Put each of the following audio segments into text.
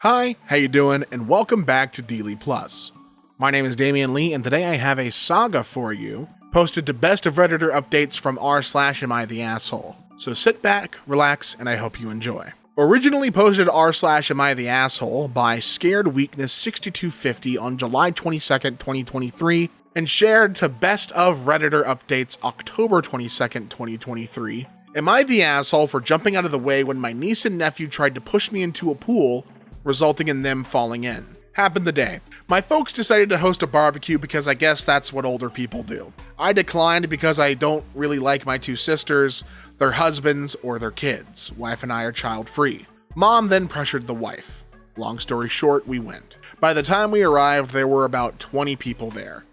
Hi, how you doing? And welcome back to DeeLee Plus. My name is DeeLee, and today I have a saga for you, posted to BestOfRedditorUpdates from r/AmITheAsshole. So sit back, relax, and I hope you enjoy. Originally posted r/AmITheAsshole by Scared Weakness 6250 on July 22nd, 2023, and shared to BestOfRedditorUpdates October 22nd, 2023. Am I the asshole for jumping out of the way when my niece and nephew tried to push me into a pool, resulting in them falling in? Happened today. My folks decided to host a barbecue because I guess that's what older people do. I declined because I don't really like my two sisters, their husbands, or their kids. Wife and I are child-free. Mom then pressured the wife. Long story short, we went. By the time we arrived, there were about 20 people there.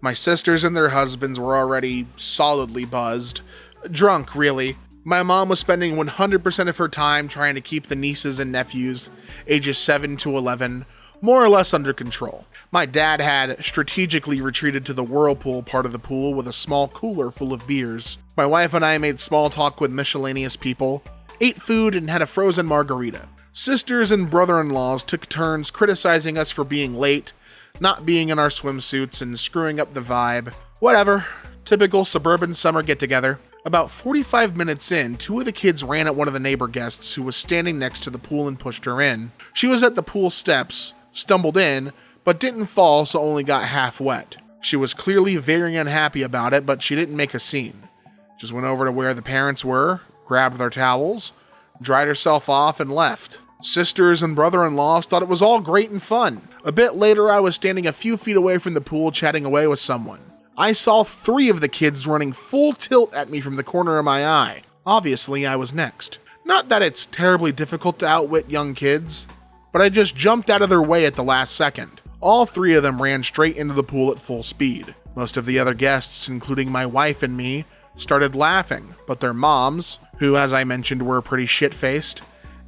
My sisters and their husbands were already solidly buzzed. Drunk, really. My mom was spending 100% of her time trying to keep the nieces and nephews, ages 7 to 11, more or less under control. My dad had strategically retreated to the whirlpool part of the pool with a small cooler full of beers. My wife and I made small talk with miscellaneous people, ate food, and had a frozen margarita. Sisters and brother-in-laws took turns criticizing us for being late, not being in our swimsuits, and screwing up the vibe. Whatever. Typical suburban summer get-together. About 45 minutes in, two of the kids ran at one of the neighbor guests who was standing next to the pool and pushed her in. She was at the pool steps, stumbled in, but didn't fall, so only got half wet. She was clearly very unhappy about it, but she didn't make a scene. Just went over to where the parents were, grabbed their towels, dried herself off, and left. Sisters and brother-in-laws thought it was all great and fun. A bit later, I was standing a few feet away from the pool chatting away with someone. I saw 3 of the kids running full tilt at me from the corner of my eye. Obviously, I was next. Not that it's terribly difficult to outwit young kids, but I just jumped out of their way at the last second. All 3 of them ran straight into the pool at full speed. Most of the other guests, including my wife and me, started laughing, but their moms, who as I mentioned were pretty shit-faced,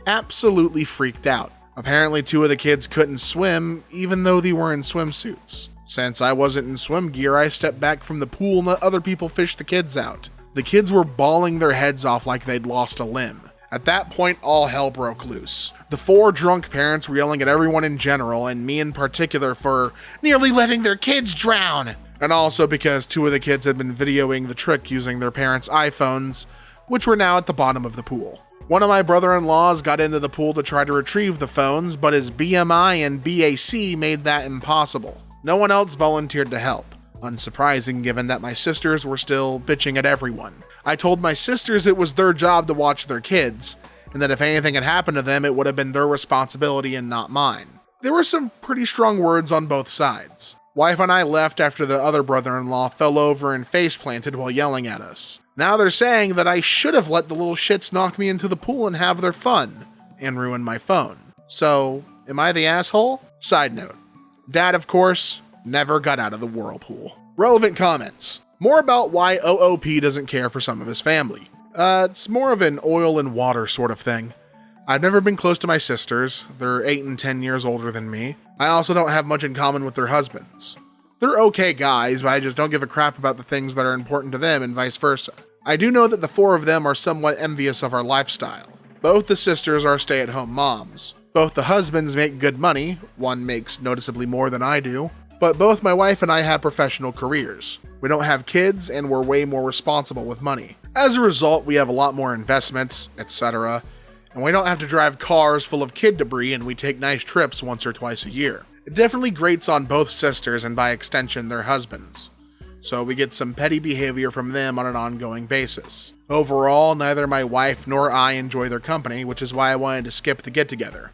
absolutely freaked out. Apparently 2 of the kids couldn't swim, even though they were in swimsuits. Since I wasn't in swim gear, I stepped back from the pool and let other people fish the kids out. The kids were bawling their heads off like they'd lost a limb. At that point, all hell broke loose. The 4 drunk parents were yelling at everyone in general, and me in particular, for nearly letting their kids drown. And also because 2 of the kids had been videoing the trick using their parents' iPhones, which were now at the bottom of the pool. One of my brother-in-laws got into the pool to try to retrieve the phones, but his BMI and BAC made that impossible. No one else volunteered to help. Unsurprising given that my sisters were still bitching at everyone. I told my sisters it was their job to watch their kids, and that if anything had happened to them, it would have been their responsibility and not mine. There were some pretty strong words on both sides. Wife and I left after the other brother-in-law fell over and face-planted while yelling at us. Now they're saying that I should have let the little shits knock me into the pool and have their fun, and ruin my phone. So, am I the asshole? Side note. Dad, of course, never got out of the whirlpool. Relevant comments. More about why OOP doesn't care for some of his family. It's more of an oil and water sort of thing. I've never been close to my sisters. They're 8 and 10 years older than me. I also don't have much in common with their husbands. They're okay guys, but I just don't give a crap about the things that are important to them and vice versa. I do know that the 4 of them are somewhat envious of our lifestyle. Both the sisters are stay-at-home moms. Both the husbands make good money, one makes noticeably more than I do, but both my wife and I have professional careers. We don't have kids, and we're way more responsible with money. As a result, we have a lot more investments, etc., and we don't have to drive cars full of kid debris, and we take nice trips once or twice a year. It definitely grates on both sisters, and by extension, their husbands. So we get some petty behavior from them on an ongoing basis. Overall, neither my wife nor I enjoy their company, which is why I wanted to skip the get-together.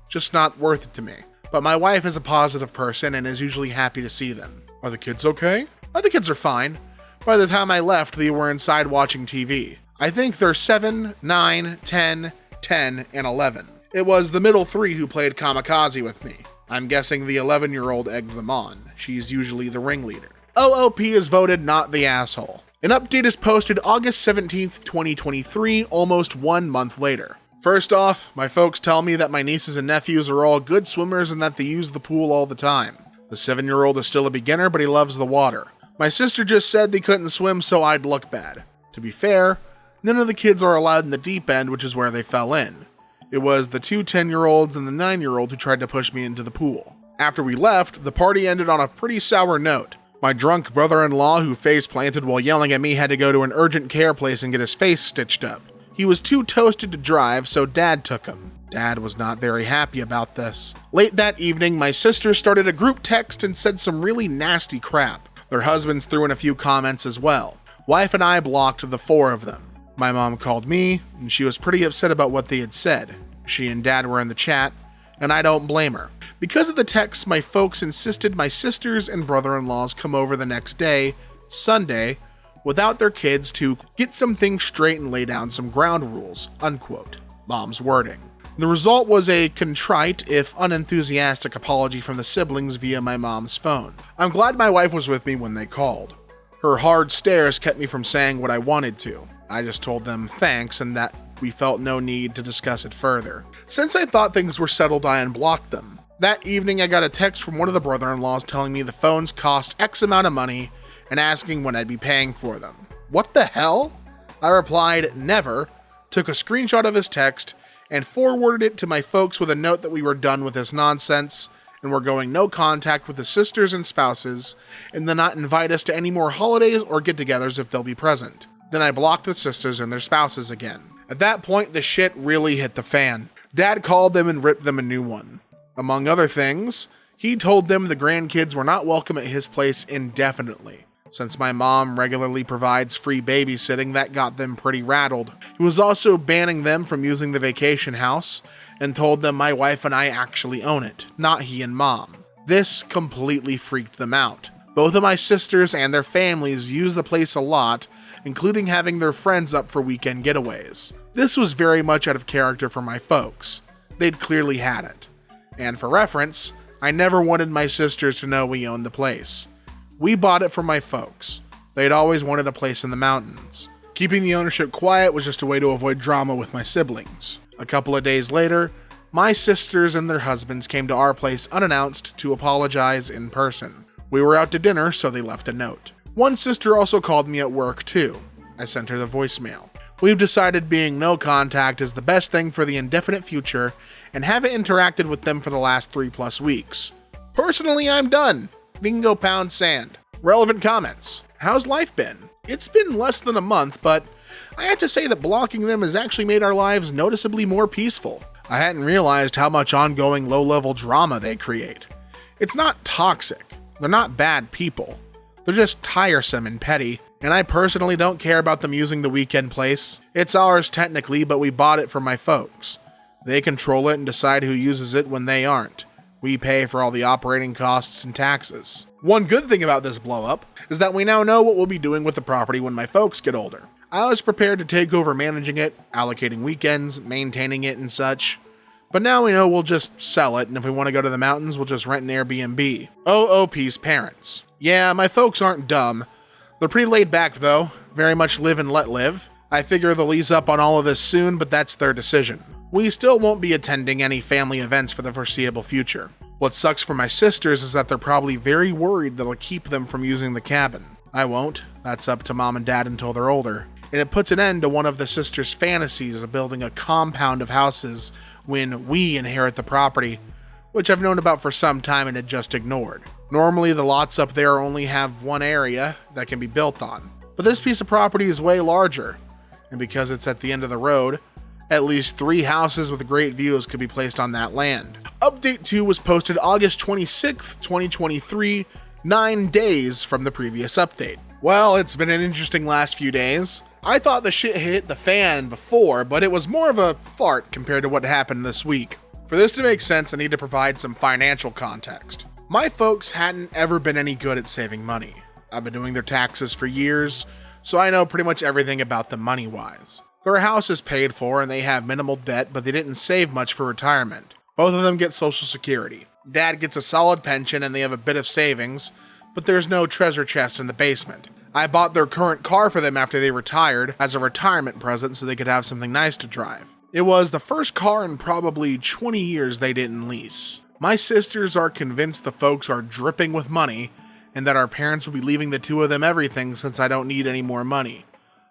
Just not worth it to me. But my wife is a positive person and is usually happy to see them. Are the kids okay? The kids are fine. By the time I left, they were inside watching TV. I think they're 7, 9, 10, 10, and 11. It was the middle 3 who played kamikaze with me. I'm guessing the 11-year-old egged them on. She's usually the ringleader. OOP is voted not the asshole. An update is posted August 17th, 2023, almost 1 month later. First off, my folks tell me that my nieces and nephews are all good swimmers and that they use the pool all the time. The 7-year-old is still a beginner, but he loves the water. My sister just said they couldn't swim, so I'd look bad. To be fair, none of the kids are allowed in the deep end, which is where they fell in. It was the two 10-year-olds and the 9-year-old who tried to push me into the pool. After we left, the party ended on a pretty sour note. My drunk brother-in-law, who face-planted while yelling at me, had to go to an urgent care place and get his face stitched up. He was too toasted to drive, so Dad took him. Dad was not very happy about this. Late that evening, my sisters started a group text and said some really nasty crap. Their husbands threw in a few comments as well. Wife and I blocked the 4 of them. My mom called me, and she was pretty upset about what they had said. She and Dad were in the chat, and I don't blame her. Because of the texts, my folks insisted my sisters and brother-in-laws come over the next day, Sunday, without their kids to get some things straight and lay down some ground rules, unquote. Mom's wording. The result was a contrite, if unenthusiastic, apology from the siblings via my mom's phone. I'm glad my wife was with me when they called. Her hard stares kept me from saying what I wanted to. I just told them thanks and that we felt no need to discuss it further. Since I thought things were settled, I unblocked them. That evening, I got a text from one of the brother-in-laws telling me the phones cost X amount of money and asking when I'd be paying for them. What the hell? I replied, never, took a screenshot of his text, and forwarded it to my folks with a note that we were done with this nonsense and were going no contact with the sisters and spouses and then not invite us to any more holidays or get-togethers if they'll be present. Then I blocked the sisters and their spouses again. At that point, the shit really hit the fan. Dad called them and ripped them a new one. Among other things, he told them the grandkids were not welcome at his place indefinitely. Since my mom regularly provides free babysitting, that got them pretty rattled. He was also banning them from using the vacation house and told them my wife and I actually own it, not he and Mom. This completely freaked them out. Both of my sisters and their families use the place a lot, including having their friends up for weekend getaways. This was very much out of character for my folks. They'd clearly had it. And for reference, I never wanted my sisters to know we owned the place. We bought it for my folks. They'd always wanted a place in the mountains. Keeping the ownership quiet was just a way to avoid drama with my siblings. A couple of days later, my sisters and their husbands came to our place unannounced to apologize in person. We were out to dinner, so they left a note. One sister also called me at work too. I sent her the voicemail. We've decided being no contact is the best thing for the indefinite future and haven't interacted with them for the last 3+ weeks. Personally, I'm done. We can go pound sand. Relevant comments. How's life been? It's been less than a month, but I have to say that blocking them has actually made our lives noticeably more peaceful. I hadn't realized how much ongoing low-level drama they create. It's not toxic. They're not bad people. They're just tiresome and petty, and I personally don't care about them using the weekend place. It's ours technically, but we bought it for my folks. They control it and decide who uses it when they aren't. We pay for all the operating costs and taxes. One good thing about this blow-up is that we now know what we'll be doing with the property when my folks get older. I was prepared to take over managing it, allocating weekends, maintaining it and such. But now we know we'll just sell it, and if we want to go to the mountains, we'll just rent an Airbnb. OOP's parents. Yeah, my folks aren't dumb. They're pretty laid back though, very much live and let live. I figure they'll ease up on all of this soon, but that's their decision. We still won't be attending any family events for the foreseeable future. What sucks for my sisters is that they're probably very worried that I'll keep them from using the cabin. I won't. That's up to Mom and Dad until they're older. And it puts an end to one of the sisters' fantasies of building a compound of houses when we inherit the property, which I've known about for some time and had just ignored. Normally the lots up there only have one area that can be built on, but this piece of property is way larger, and because it's at the end of the road, at least 3 houses with great views could be placed on that land. Update 2 was posted August 26th, 2023, 9 days from the previous update. Well, it's been an interesting last few days. I thought the shit hit the fan before, but it was more of a fart compared to what happened this week. For this to make sense, I need to provide some financial context. My folks hadn't ever been any good at saving money. I've been doing their taxes for years, so I know pretty much everything about them money-wise. Their house is paid for and they have minimal debt, but they didn't save much for retirement. Both of them get Social Security. Dad gets a solid pension and they have a bit of savings, but there's no treasure chest in the basement. I bought their current car for them after they retired as a retirement present so they could have something nice to drive. It was the first car in probably 20 years they didn't lease. My sisters are convinced the folks are dripping with money and that our parents will be leaving the 2 of them everything since I don't need any more money.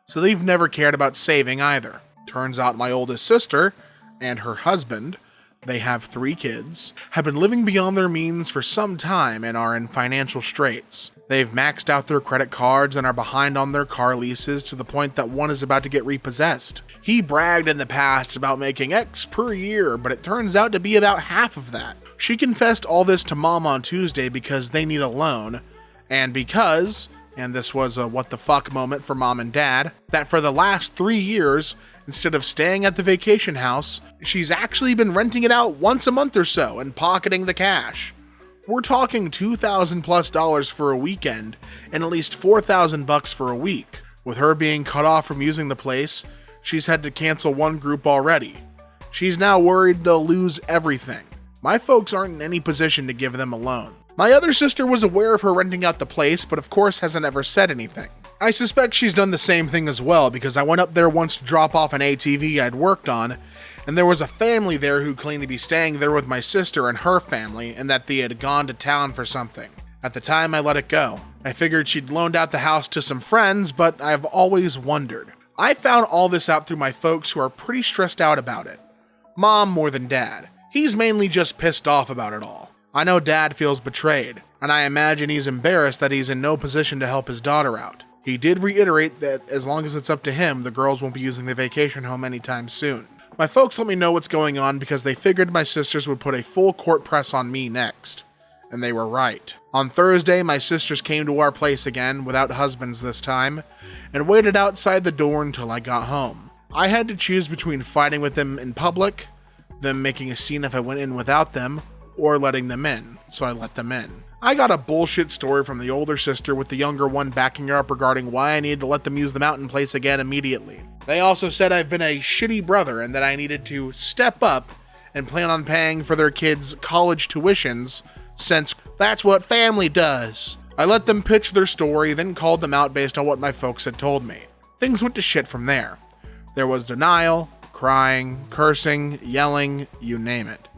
So they've never cared about saving either. Turns out my oldest sister and her husband, they have 3 kids, have been living beyond their means for some time and are in financial straits. They've maxed out their credit cards and are behind on their car leases to the point that one is about to get repossessed. He bragged in the past about making X per year, but it turns out to be about half of that. She confessed all this to Mom on Tuesday because they need a loan, and because, and this was a what the fuck moment for Mom and Dad, that for the last 3 years, instead of staying at the vacation house, she's actually been renting it out once a month or so and pocketing the cash. We're talking $2,000+ for a weekend and at least $4,000 for a week. With her being cut off from using the place, she's had to cancel one group already. She's now worried they'll lose everything. My folks aren't in any position to give them a loan. My other sister was aware of her renting out the place, but of course hasn't ever said anything. I suspect she's done the same thing as well, because I went up there once to drop off an ATV I'd worked on, and there was a family there who claimed to be staying there with my sister and her family, and that they had gone to town for something. At the time, I let it go. I figured she'd loaned out the house to some friends, but I've always wondered. I found all this out through my folks, who are pretty stressed out about it. Mom more than Dad. He's mainly just pissed off about it all. I know Dad feels betrayed, and I imagine he's embarrassed that he's in no position to help his daughter out. He did reiterate that as long as it's up to him, the girls won't be using the vacation home anytime soon. My folks let me know what's going on because they figured my sisters would put a full court press on me next. And they were right. On Thursday, my sisters came to our place again, without husbands this time, and waited outside the door until I got home. I had to choose between fighting with them in public, them making a scene if I went in without them, or letting them in, so I let them in. I got a bullshit story from the older sister, with the younger one backing her up regarding why I needed to let them use the mountain place again immediately. They also said I've been a shitty brother and that I needed to step up and plan on paying for their kids' college tuitions, since that's what family does. I let them pitch their story, then called them out based on what my folks had told me. Things went to shit from there. There was denial, crying, cursing, yelling, you name it.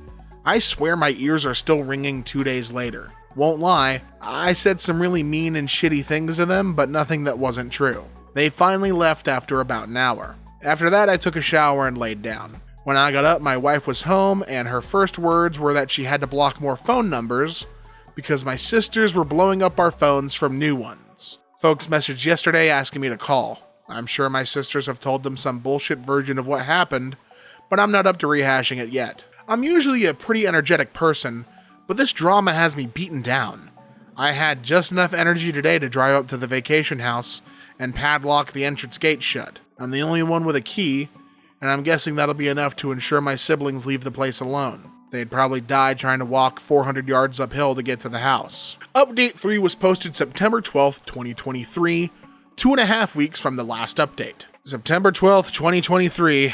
I swear my ears are still ringing 2 days later. Won't lie, I said some really mean and shitty things to them, but nothing that wasn't true. They finally left after about an hour. After that, I took a shower and laid down. When I got up, my wife was home, and her first words were that she had to block more phone numbers because my sisters were blowing up our phones from new ones. Folks messaged yesterday asking me to call. I'm sure my sisters have told them some bullshit version of what happened, but I'm not up to rehashing it yet. I'm usually a pretty energetic person, but this drama has me beaten down. I had just enough energy today to drive up to the vacation house and padlock the entrance gate shut. I'm the only one with a key, and I'm guessing that'll be enough to ensure my siblings leave the place alone. They'd probably die trying to walk 400 yards uphill to get to the house. Update 3 was posted September 12th, 2023, 2.5 weeks from the last update. September 12th, 2023,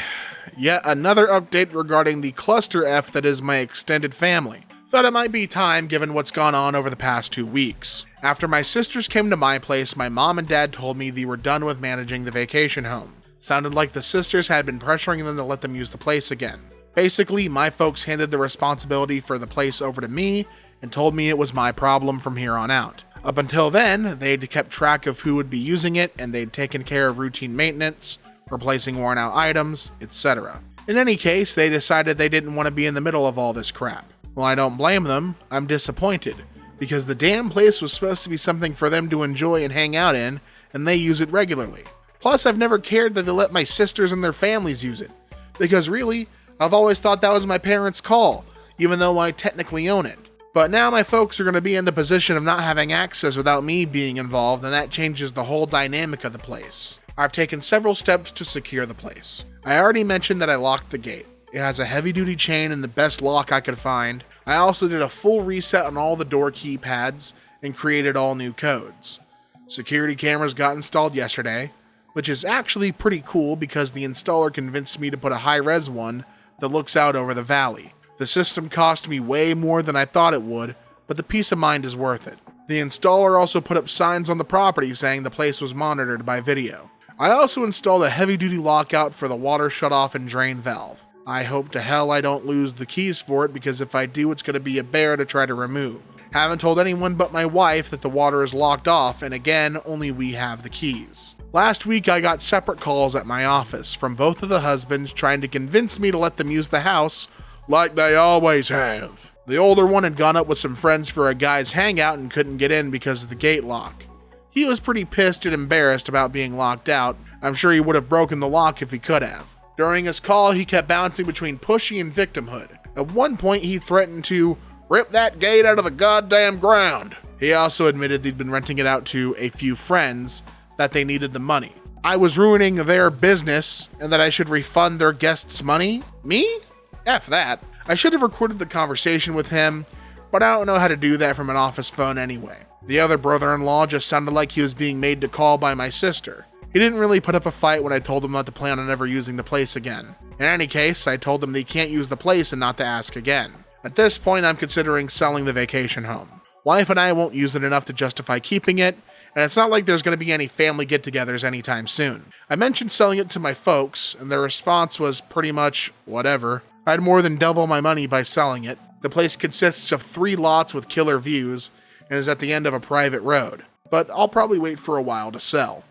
yet another update regarding the cluster F that is my extended family. Thought it might be time given what's gone on over the past 2 weeks. After my sisters came to my place, my mom and dad told me they were done with managing the vacation home. Sounded like the sisters had been pressuring them to let them use the place again. Basically, my folks handed the responsibility for the place over to me and told me it was my problem from here on out. Up until then, they'd kept track of who would be using it, and they'd taken care of routine maintenance, replacing worn out items, etc. In any case, they decided they didn't want to be in the middle of all this crap. Well, I don't blame them. I'm disappointed, because the damn place was supposed to be something for them to enjoy and hang out in, and they use it regularly. Plus, I've never cared that they let my sisters and their families use it, because really, I've always thought that was my parents' call, even though I technically own it. But now my folks are going to be in the position of not having access without me being involved, and that changes the whole dynamic of the place. I've taken several steps to secure the place. I already mentioned that I locked the gate. It has a heavy-duty chain and the best lock I could find. I also did a full reset on all the door keypads and created all new codes. Security cameras got installed yesterday, which is actually pretty cool because the installer convinced me to put a high-res one that looks out over the valley. The system cost me way more than I thought it would, but the peace of mind is worth it. The installer also put up signs on the property saying the place was monitored by video. I also installed a heavy-duty lockout for the water shutoff and drain valve. I hope to hell I don't lose the keys for it, because if I do, it's going to be a bear to try to remove. Haven't told anyone but my wife that the water is locked off, and again, only we have the keys. Last week I got separate calls at my office from both of the husbands trying to convince me to let them use the house like they always have. The older one had gone up with some friends for a guy's hangout and couldn't get in because of the gate lock. He was pretty pissed and embarrassed about being locked out. I'm sure he would have broken the lock if he could have. During his call, he kept bouncing between pushy and victimhood. At one point, he threatened to rip that gate out of the goddamn ground. He also admitted they'd been renting it out to a few friends, that they needed the money. I was ruining their business and that I should refund their guests' money? Me? F that. I should have recorded the conversation with him, but I don't know how to do that from an office phone anyway. The other brother-in-law just sounded like he was being made to call by my sister. He didn't really put up a fight when I told him not to plan on ever using the place again. In any case, I told him they can't use the place and not to ask again. At this point, I'm considering selling the vacation home. Wife and I won't use it enough to justify keeping it, and it's not like there's going to be any family get-togethers anytime soon. I mentioned selling it to my folks, and their response was pretty much, whatever. I'd more than double my money by selling it. The place consists of 3 lots with killer views, and is at the end of a private road. But I'll probably wait for a while to sell.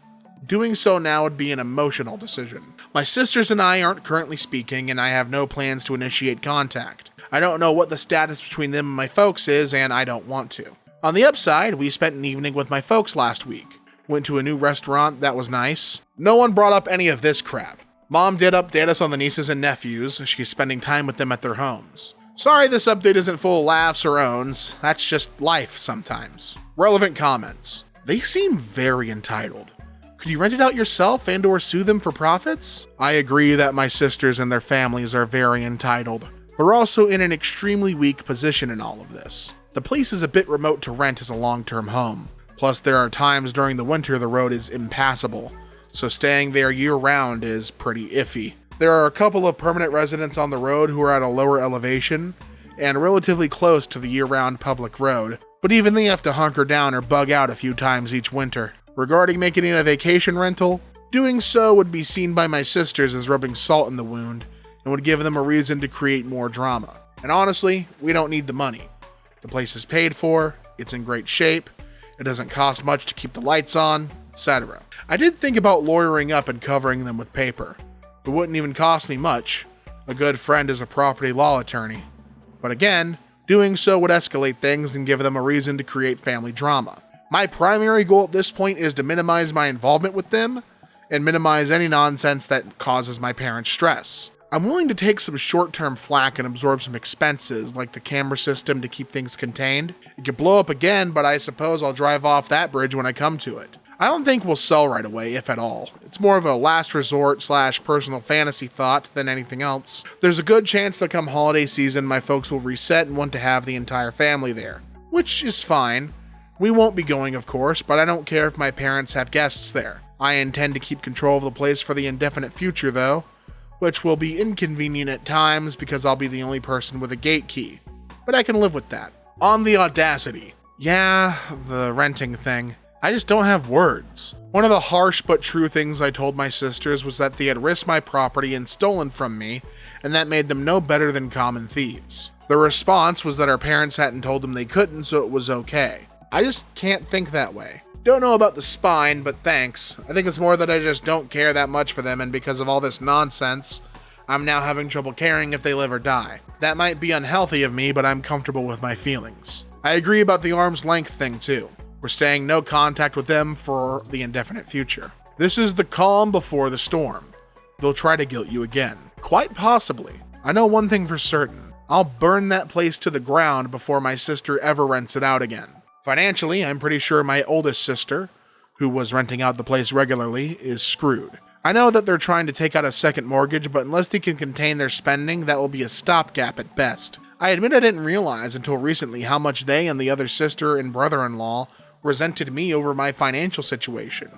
Doing so now would be an emotional decision. My sisters and I aren't currently speaking, and I have no plans to initiate contact. I don't know what the status between them and my folks is, and I don't want to. On the upside, we spent an evening with my folks last week. Went to a new restaurant, that was nice. No one brought up any of this crap. Mom did update us on the nieces and nephews. She's spending time with them at their homes. Sorry this update isn't full of laughs or owns. That's just life sometimes. Relevant comments. They seem very entitled. Could you rent it out yourself and or sue them for profits? I agree that my sisters and their families are very entitled. They're also in an extremely weak position in all of this. The place is a bit remote to rent as a long-term home. Plus, there are times during the winter the road is impassable, so staying there year-round is pretty iffy. There are a couple of permanent residents on the road who are at a lower elevation and relatively close to the year-round public road, but even they have to hunker down or bug out a few times each winter. Regarding making it a vacation rental, doing so would be seen by my sisters as rubbing salt in the wound and would give them a reason to create more drama. And honestly, we don't need the money. The place is paid for, it's in great shape, it doesn't cost much to keep the lights on, etc. I did think about lawyering up and covering them with paper. It wouldn't even cost me much. A good friend is a property law attorney. But again, doing so would escalate things and give them a reason to create family drama. My primary goal at this point is to minimize my involvement with them and minimize any nonsense that causes my parents stress. I'm willing to take some short-term flack and absorb some expenses, like the camera system to keep things contained. It could blow up again, but I suppose I'll drive off that bridge when I come to it. I don't think we'll sell right away, if at all. It's more of a last resort / personal fantasy thought than anything else. There's a good chance that come holiday season, my folks will reset and want to have the entire family there, which is fine. We won't be going, of course, but I don't care if my parents have guests there. I intend to keep control of the place for the indefinite future, though, which will be inconvenient at times because I'll be the only person with a gate key. But I can live with that. On the audacity. Yeah, the renting thing. I just don't have words. One of the harsh but true things I told my sisters was that they had risked my property and stolen from me, and that made them no better than common thieves. The response was that our parents hadn't told them they couldn't, so it was okay. I just can't think that way. Don't know about the spine, but thanks. I think it's more that I just don't care that much for them, and because of all this nonsense, I'm now having trouble caring if they live or die. That might be unhealthy of me, but I'm comfortable with my feelings. I agree about the arm's length thing too. We're staying no contact with them for the indefinite future. This is the calm before the storm. They'll try to guilt you again. Quite possibly. I know one thing for certain. I'll burn that place to the ground before my sister ever rents it out again. Financially, I'm pretty sure my oldest sister, who was renting out the place regularly, is screwed. I know that they're trying to take out a second mortgage, but unless they can contain their spending, that will be a stopgap at best. I admit I didn't realize until recently how much they and the other sister and brother-in-law resented me over my financial situation,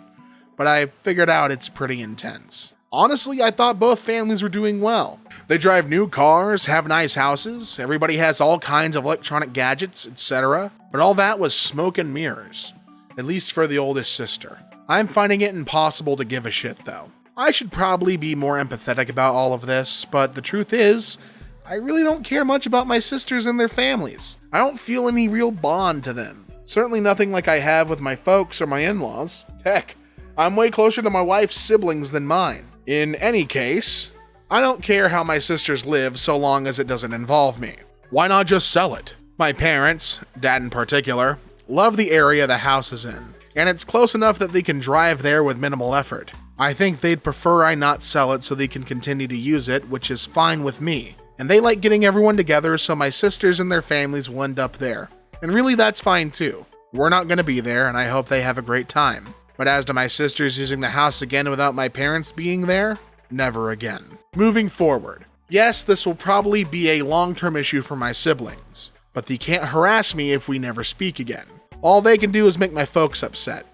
but I figured out it's pretty intense. Honestly, I thought both families were doing well. They drive new cars, have nice houses, everybody has all kinds of electronic gadgets, etc. But all that was smoke and mirrors, at least for the oldest sister. I'm finding it impossible to give a shit though. I should probably be more empathetic about all of this, but the truth is, I really don't care much about my sisters and their families. I don't feel any real bond to them. Certainly nothing like I have with my folks or my in-laws. Heck, I'm way closer to my wife's siblings than mine. In any case, I don't care how my sisters live so long as it doesn't involve me. Why not just sell it? My parents, Dad in particular, love the area the house is in, and it's close enough that they can drive there with minimal effort. I think they'd prefer I not sell it so they can continue to use it, which is fine with me. And they like getting everyone together, so my sisters and their families will end up there. And really, that's fine too. We're not going to be there, and I hope they have a great time. But as to my sisters using the house again without my parents being there, never again. Moving forward. Yes, this will probably be a long-term issue for my siblings, but they can't harass me if we never speak again. All they can do is make my folks upset,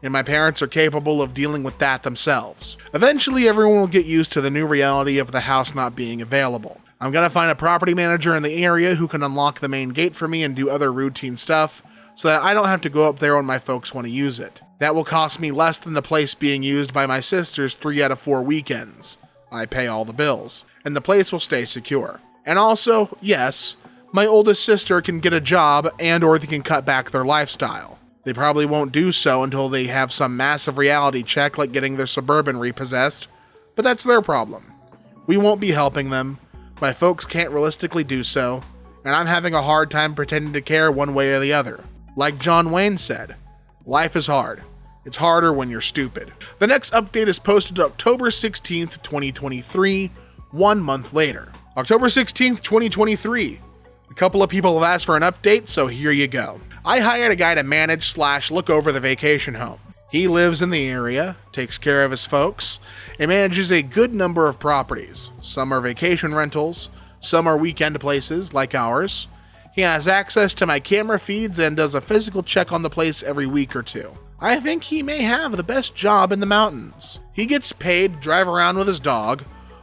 and my parents are capable of dealing with that themselves. Eventually, everyone will get used to the new reality of the house not being available. I'm gonna find a property manager in the area who can unlock the main gate for me and do other routine stuff, so that I don't have to go up there when my folks want to use it. That will cost me less than the place being used by my sisters 3 out of 4 weekends. I pay all the bills, and the place will stay secure. And also, yes, my oldest sister can get a job and/or they can cut back their lifestyle. They probably won't do so until they have some massive reality check like getting their Suburban repossessed, but that's their problem. We won't be helping them. My folks can't realistically do so, and I'm having a hard time pretending to care one way or the other. Like John Wayne said, life is hard. It's harder when you're stupid. The next update is posted October 16th, 2023, 1 month later. October 16th, 2023. A couple of people have asked for an update, so here you go. I hired a guy to manage/look over the vacation home. He lives in the area, takes care of his folks, and manages a good number of properties. Some are vacation rentals, some are weekend places like ours. He has access to my camera feeds and does a physical check on the place every week or two. I think he may have the best job in the mountains. He gets paid to drive around with his dog,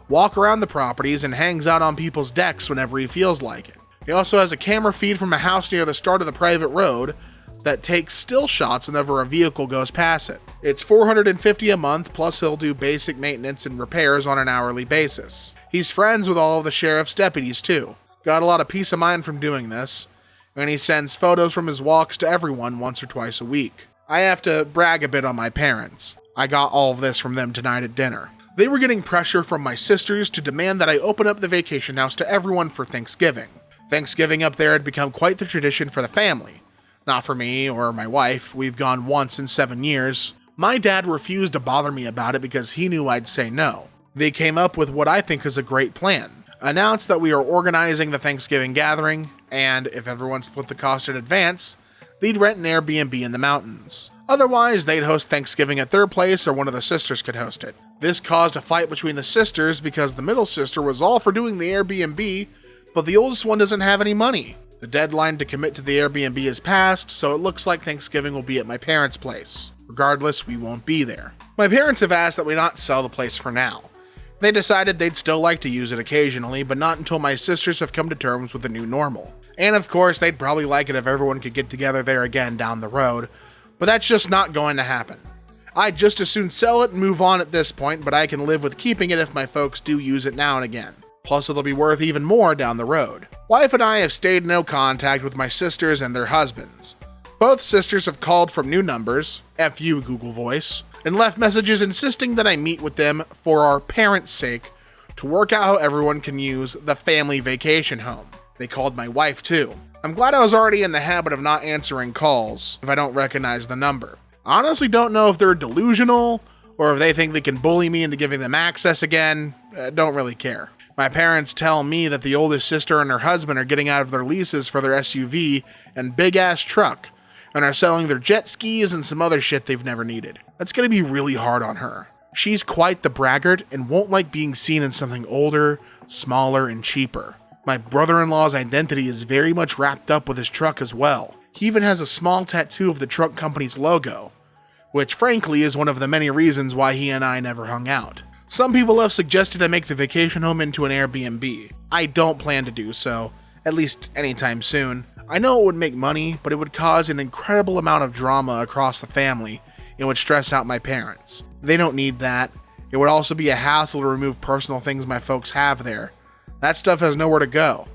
walk around the properties, and hangs out on people's decks whenever he feels like it. He also has a camera feed from a house near the start of the private road that takes still shots whenever a vehicle goes past it. It's $450 a month, plus he'll do basic maintenance and repairs on an hourly basis. He's friends with all of the sheriff's deputies too. Got a lot of peace of mind from doing this, and he sends photos from his walks to everyone once or twice a week. I have to brag a bit on my parents. I got all of this from them tonight at dinner. They were getting pressure from my sisters to demand that I open up the vacation house to everyone for Thanksgiving. Thanksgiving up there had become quite the tradition for the family. Not for me or my wife. We've gone once in 7 years. My dad refused to bother me about it because he knew I'd say no. They came up with what I think is a great plan. Announced that we are organizing the Thanksgiving gathering, and if everyone split the cost in advance, they'd rent an Airbnb in the mountains. Otherwise, they'd host Thanksgiving at their place or one of the sisters could host it. This caused a fight between the sisters because the middle sister was all for doing the Airbnb, but the oldest one doesn't have any money. The deadline to commit to the Airbnb is passed, so it looks like Thanksgiving will be at my parents' place. Regardless, we won't be there. My parents have asked that we not sell the place for now. They decided they'd still like to use it occasionally, but not until my sisters have come to terms with the new normal. And of course, they'd probably like it if everyone could get together there again down the road, but that's just not going to happen. I'd just as soon sell it and move on at this point, but I can live with keeping it if my folks do use it now and again. Plus, it'll be worth even more down the road. Wife and I have stayed in no contact with my sisters and their husbands. Both sisters have called from new numbers, F you Google Voice, and left messages insisting that I meet with them for our parents' sake to work out how everyone can use the family vacation home. They called my wife too. I'm glad I was already in the habit of not answering calls if I don't recognize the number. I honestly don't know if they're delusional or if they think they can bully me into giving them access again. Don't really care. My parents tell me that the oldest sister and her husband are getting out of their leases for their SUV and big-ass truck and are selling their jet skis and some other shit they've never needed. That's gonna be really hard on her. She's quite the braggart and won't like being seen in something older, smaller, and cheaper. My brother-in-law's identity is very much wrapped up with his truck as well. He even has a small tattoo of the truck company's logo, which frankly is one of the many reasons why he and I never hung out. Some people have suggested I make the vacation home into an Airbnb. I don't plan to do so, at least anytime soon. I know it would make money, but it would cause an incredible amount of drama across the family. It would stress out my parents. They don't need that. It would also be a hassle to remove personal things my folks have there. That stuff has nowhere to go,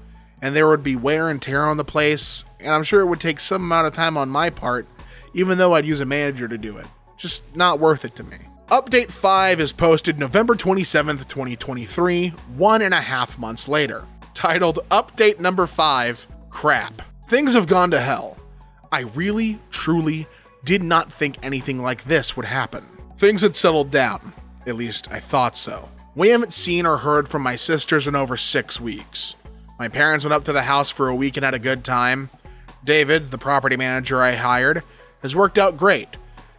and there would be wear and tear on the place, and I'm sure it would take some amount of time on my part, even though I'd use a manager to do it. Just not worth it to me. Update 5 is posted November 27th, 2023, 1.5 months later. Titled Update Number 5, Crap. Things have gone to hell. I really, truly did not think anything like this would happen. Things had settled down. At least I thought so. We haven't seen or heard from my sisters in over 6 weeks. My parents went up to the house for a week and had a good time. David, the property manager I hired, has worked out great.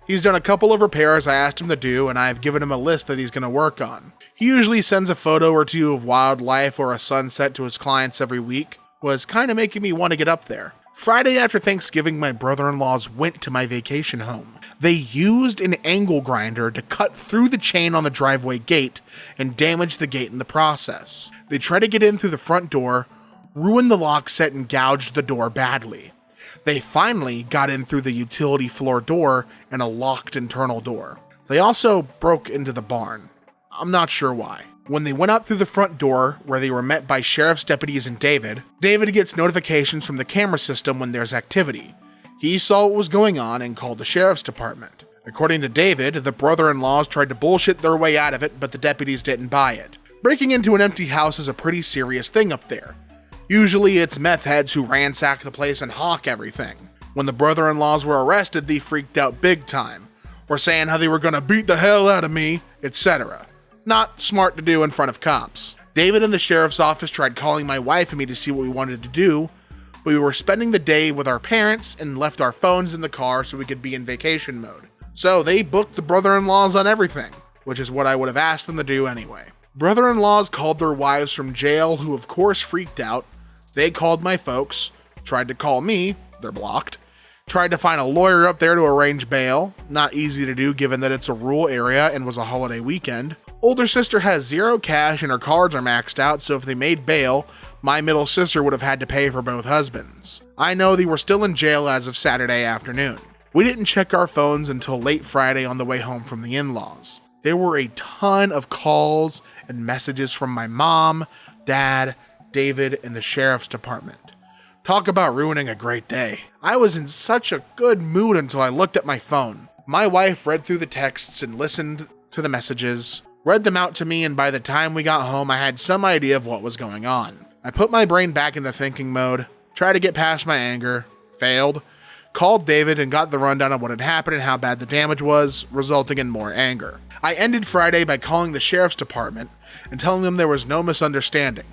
He's done a couple of repairs I asked him to do, and I've given him a list that he's going to work on. He usually sends a photo or two of wildlife or a sunset to his clients every week. Was kind of making me want to get up there. Friday after Thanksgiving, my brother-in-laws went to my vacation home. They used an angle grinder to cut through the chain on the driveway gate and damage the gate in the process. They tried to get in through the front door, ruined the lock set, and gouged the door badly. They finally got in through the utility floor door and a locked internal door. They also broke into the barn. I'm not sure why. When they went out through the front door, where they were met by sheriff's deputies and David gets notifications from the camera system when there's activity. He saw what was going on and called the sheriff's department. According to David, the brother-in-laws tried to bullshit their way out of it, but the deputies didn't buy it. Breaking into an empty house is a pretty serious thing up there. Usually it's meth heads who ransack the place and hawk everything. When the brother-in-laws were arrested, they freaked out big time. Were saying how they were gonna beat the hell out of me, etc. Not smart to do in front of cops. David and the sheriff's office tried calling my wife and me to see what we wanted to do, but we were spending the day with our parents and left our phones in the car so we could be in vacation mode. So they booked the brother-in-laws on everything, which is what I would have asked them to do anyway. Brother-in-laws called their wives from jail, who of course freaked out. They called my folks, tried to call me, they're blocked. Tried to find a lawyer up there to arrange bail, not easy to do given that it's a rural area and was a holiday weekend. Older sister has zero cash and her cards are maxed out, so if they made bail, my middle sister would have had to pay for both husbands. I know they were still in jail as of Saturday afternoon. We didn't check our phones until late Friday on the way home from the in-laws. There were a ton of calls and messages from my mom, dad, David, and the sheriff's department. Talk about ruining a great day. I was in such a good mood until I looked at my phone. My wife read through the texts and listened to the messages, read them out to me, and by the time we got home, I had some idea of what was going on. I put my brain back into thinking mode, tried to get past my anger, failed, called David and got the rundown of what had happened and how bad the damage was, resulting in more anger. I ended Friday by calling the sheriff's department and telling them there was no misunderstanding.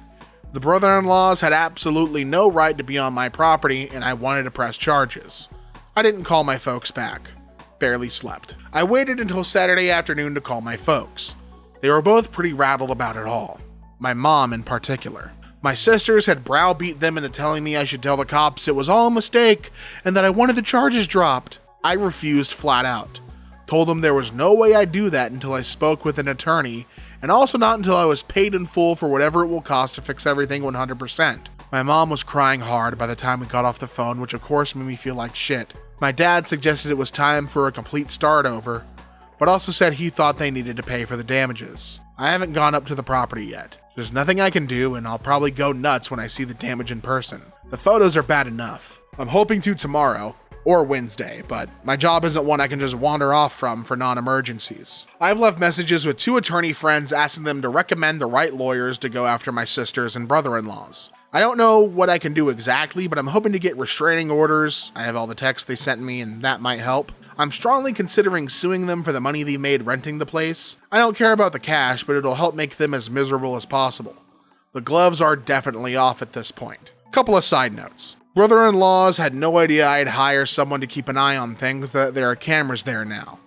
The brother-in-laws had absolutely no right to be on my property and I wanted to press charges. I didn't call my folks back. Barely slept. I waited until Saturday afternoon to call my folks. They were both pretty rattled about it all. My mom in particular. My sisters had browbeat them into telling me I should tell the cops it was all a mistake and that I wanted the charges dropped. I refused flat out. Told them there was no way I'd do that until I spoke with an attorney, and also not until I was paid in full for whatever it will cost to fix everything 100%. My mom was crying hard by the time we got off the phone, which of course made me feel like shit. My dad suggested it was time for a complete start over, but also said he thought they needed to pay for the damages. I haven't gone up to the property yet. There's nothing I can do, and I'll probably go nuts when I see the damage in person. The photos are bad enough. I'm hoping to tomorrow, or Wednesday, but my job isn't one I can just wander off from for non-emergencies. I've left messages with 2 attorney friends asking them to recommend the right lawyers to go after my sisters and brother-in-laws. I don't know what I can do exactly, but I'm hoping to get restraining orders. I have all the texts they sent me, and that might help. I'm strongly considering suing them for the money they made renting the place. I don't care about the cash, but it'll help make them as miserable as possible. The gloves are definitely off at this point. Couple of side notes. Brother-in-laws had no idea I'd hire someone to keep an eye on things, that there are cameras there now.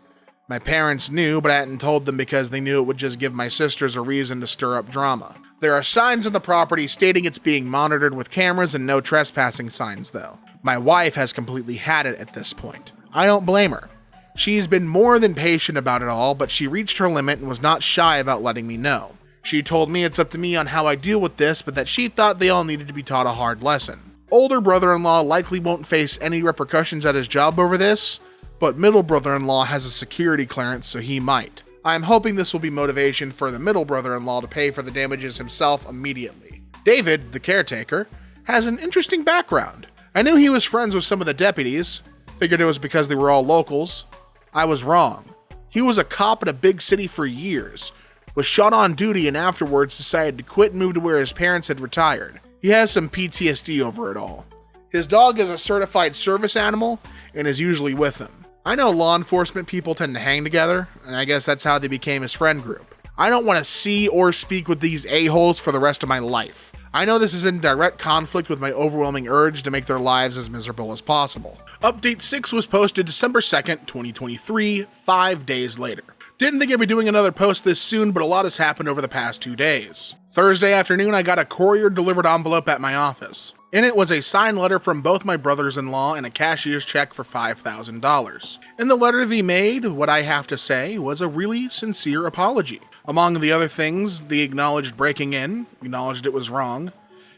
My parents knew, but I hadn't told them because they knew it would just give my sisters a reason to stir up drama. There are signs on the property stating it's being monitored with cameras and no trespassing signs though. My wife has completely had it at this point. I don't blame her. She's been more than patient about it all, but she reached her limit and was not shy about letting me know. She told me it's up to me on how I deal with this, but that she thought they all needed to be taught a hard lesson. Older brother-in-law likely won't face any repercussions at his job over this, but middle brother-in-law has a security clearance, so he might. I am hoping this will be motivation for the middle brother-in-law to pay for the damages himself immediately. David, the caretaker, has an interesting background. I knew he was friends with some of the deputies, figured it was because they were all locals. I was wrong. He was a cop in a big city for years, was shot on duty, and afterwards decided to quit and move to where his parents had retired. He has some PTSD over it all. His dog is a certified service animal and is usually with him. I know law enforcement people tend to hang together, and I guess that's how they became his friend group. I don't want to see or speak with these a-holes for the rest of my life. I know this is in direct conflict with my overwhelming urge to make their lives as miserable as possible. Update 6 was posted December 2nd, 2023, 5 days later. Didn't think I'd be doing another post this soon, but a lot has happened over the past 2 days. Thursday afternoon, I got a courier-delivered envelope at my office. In it was a signed letter from both my brothers-in-law and a cashier's check for $5,000. In the letter they made, what I have to say, was a really sincere apology. Among the other things, they acknowledged breaking in, acknowledged it was wrong,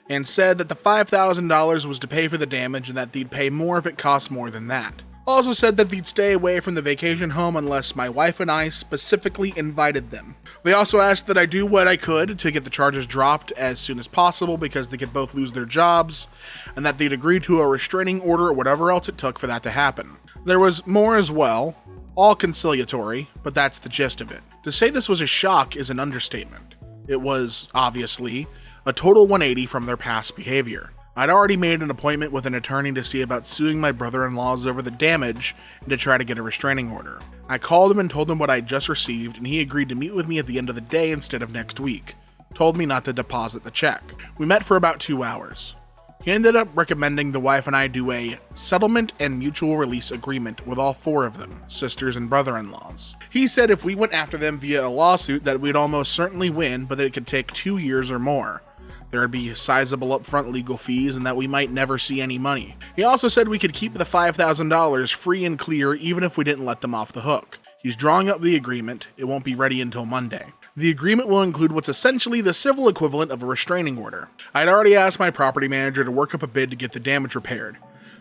and said that the $5,000 was to pay for the damage and that they'd pay more if it cost more than that. Also said that they'd stay away from the vacation home unless my wife and I specifically invited them. They also asked that I do what I could to get the charges dropped as soon as possible because they could both lose their jobs, and that they'd agree to a restraining order or whatever else it took for that to happen. There was more as well, all conciliatory, but that's the gist of it. To say this was a shock is an understatement. It was, obviously, a total 180 from their past behavior. I'd already made an appointment with an attorney to see about suing my brother-in-laws over the damage and to try to get a restraining order. I called him and told him what I'd just received, and he agreed to meet with me at the end of the day instead of next week. Told me not to deposit the check. We met for about 2 hours. He ended up recommending the wife and I do a settlement and mutual release agreement with all 4 of them, sisters and brother-in-laws. He said if we went after them via a lawsuit that we'd almost certainly win, but that it could take 2 years or more. There would be sizable upfront legal fees and that we might never see any money. He also said we could keep the $5,000 free and clear even if we didn't let them off the hook. He's drawing up the agreement. It won't be ready until Monday. The agreement will include what's essentially the civil equivalent of a restraining order. I'd already asked my property manager to work up a bid to get the damage repaired.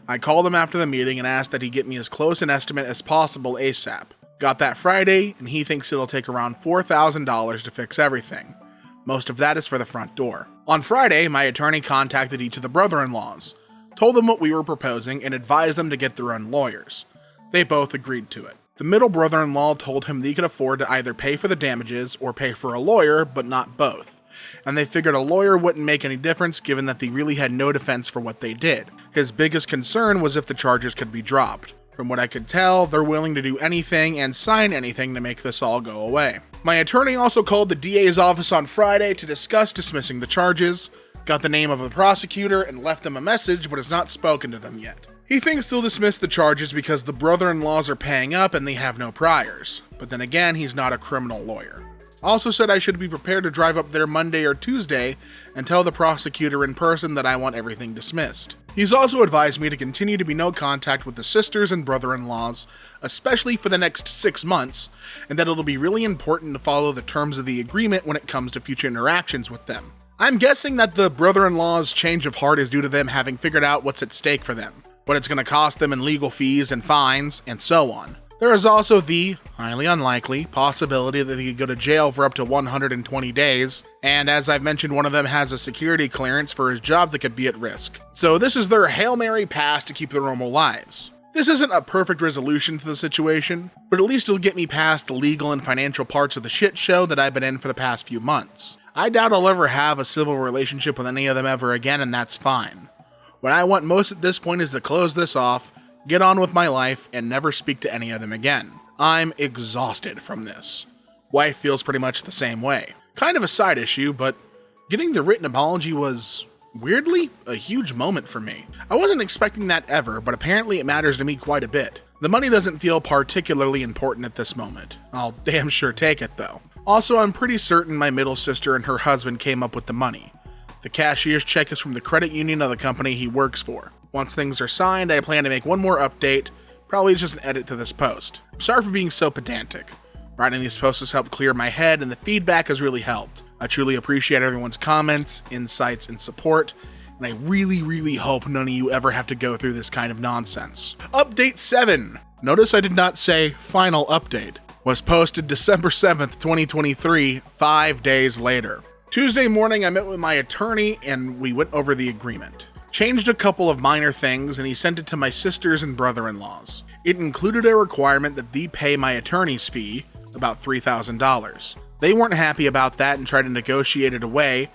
I called him after the meeting and asked that he get me as close an estimate as possible ASAP. Got that Friday, and he thinks it'll take around $4,000 to fix everything. Most of that is for the front door. On Friday, my attorney contacted each of the brother-in-laws, told them what we were proposing, and advised them to get their own lawyers. They both agreed to it. The middle brother-in-law told him they could afford to either pay for the damages or pay for a lawyer, but not both. And they figured a lawyer wouldn't make any difference given that they really had no defense for what they did. His biggest concern was if the charges could be dropped. From what I could tell, they're willing to do anything and sign anything to make this all go away. My attorney also called the DA's office on Friday to discuss dismissing the charges, got the name of the prosecutor, and left them a message but has not spoken to them yet. He thinks they'll dismiss the charges because the brother-in-laws are paying up and they have no priors, but then again, he's not a criminal lawyer. Also said I should be prepared to drive up there Monday or Tuesday and tell the prosecutor in person that I want everything dismissed. He's also advised me to continue to be no contact with the sisters and brother-in-laws, especially for the next 6 months, and that it'll be really important to follow the terms of the agreement when it comes to future interactions with them. I'm guessing that the brother-in-law's change of heart is due to them having figured out what's at stake for them, what it's going to cost them in legal fees and fines, and so on. There is also the, highly unlikely, possibility that they could go to jail for up to 120 days, and as I've mentioned, one of them has a security clearance for his job that could be at risk. So this is their Hail Mary pass to keep their normal lives. This isn't a perfect resolution to the situation, but at least it'll get me past the legal and financial parts of the shit show that I've been in for the past few months. I doubt I'll ever have a civil relationship with any of them ever again, and that's fine. What I want most at this point is to close this off, get on with my life, and never speak to any of them again. I'm exhausted from this. Wife feels pretty much the same way. Kind of a side issue, but getting the written apology was, weirdly, a huge moment for me. I wasn't expecting that ever, but apparently it matters to me quite a bit. The money doesn't feel particularly important at this moment. I'll damn sure take it though. Also, I'm pretty certain my middle sister and her husband came up with the money. The cashier's check is from the credit union of the company he works for. Once things are signed, I plan to make one more update, probably just an edit to this post. I'm sorry for being so pedantic. Writing these posts has helped clear my head, and the feedback has really helped. I truly appreciate everyone's comments, insights, and support, and I really hope none of you ever have to go through this kind of nonsense. Update 7. Notice I did not say final update. Was posted December 7th, 2023, 5 days later. Tuesday morning, I met with my attorney and we went over the agreement. changed a couple of minor things, and he sent it to my sisters and brother-in-laws. It included a requirement that they pay my attorney's fee, about $3,000. They weren't happy about that and tried to negotiate it away,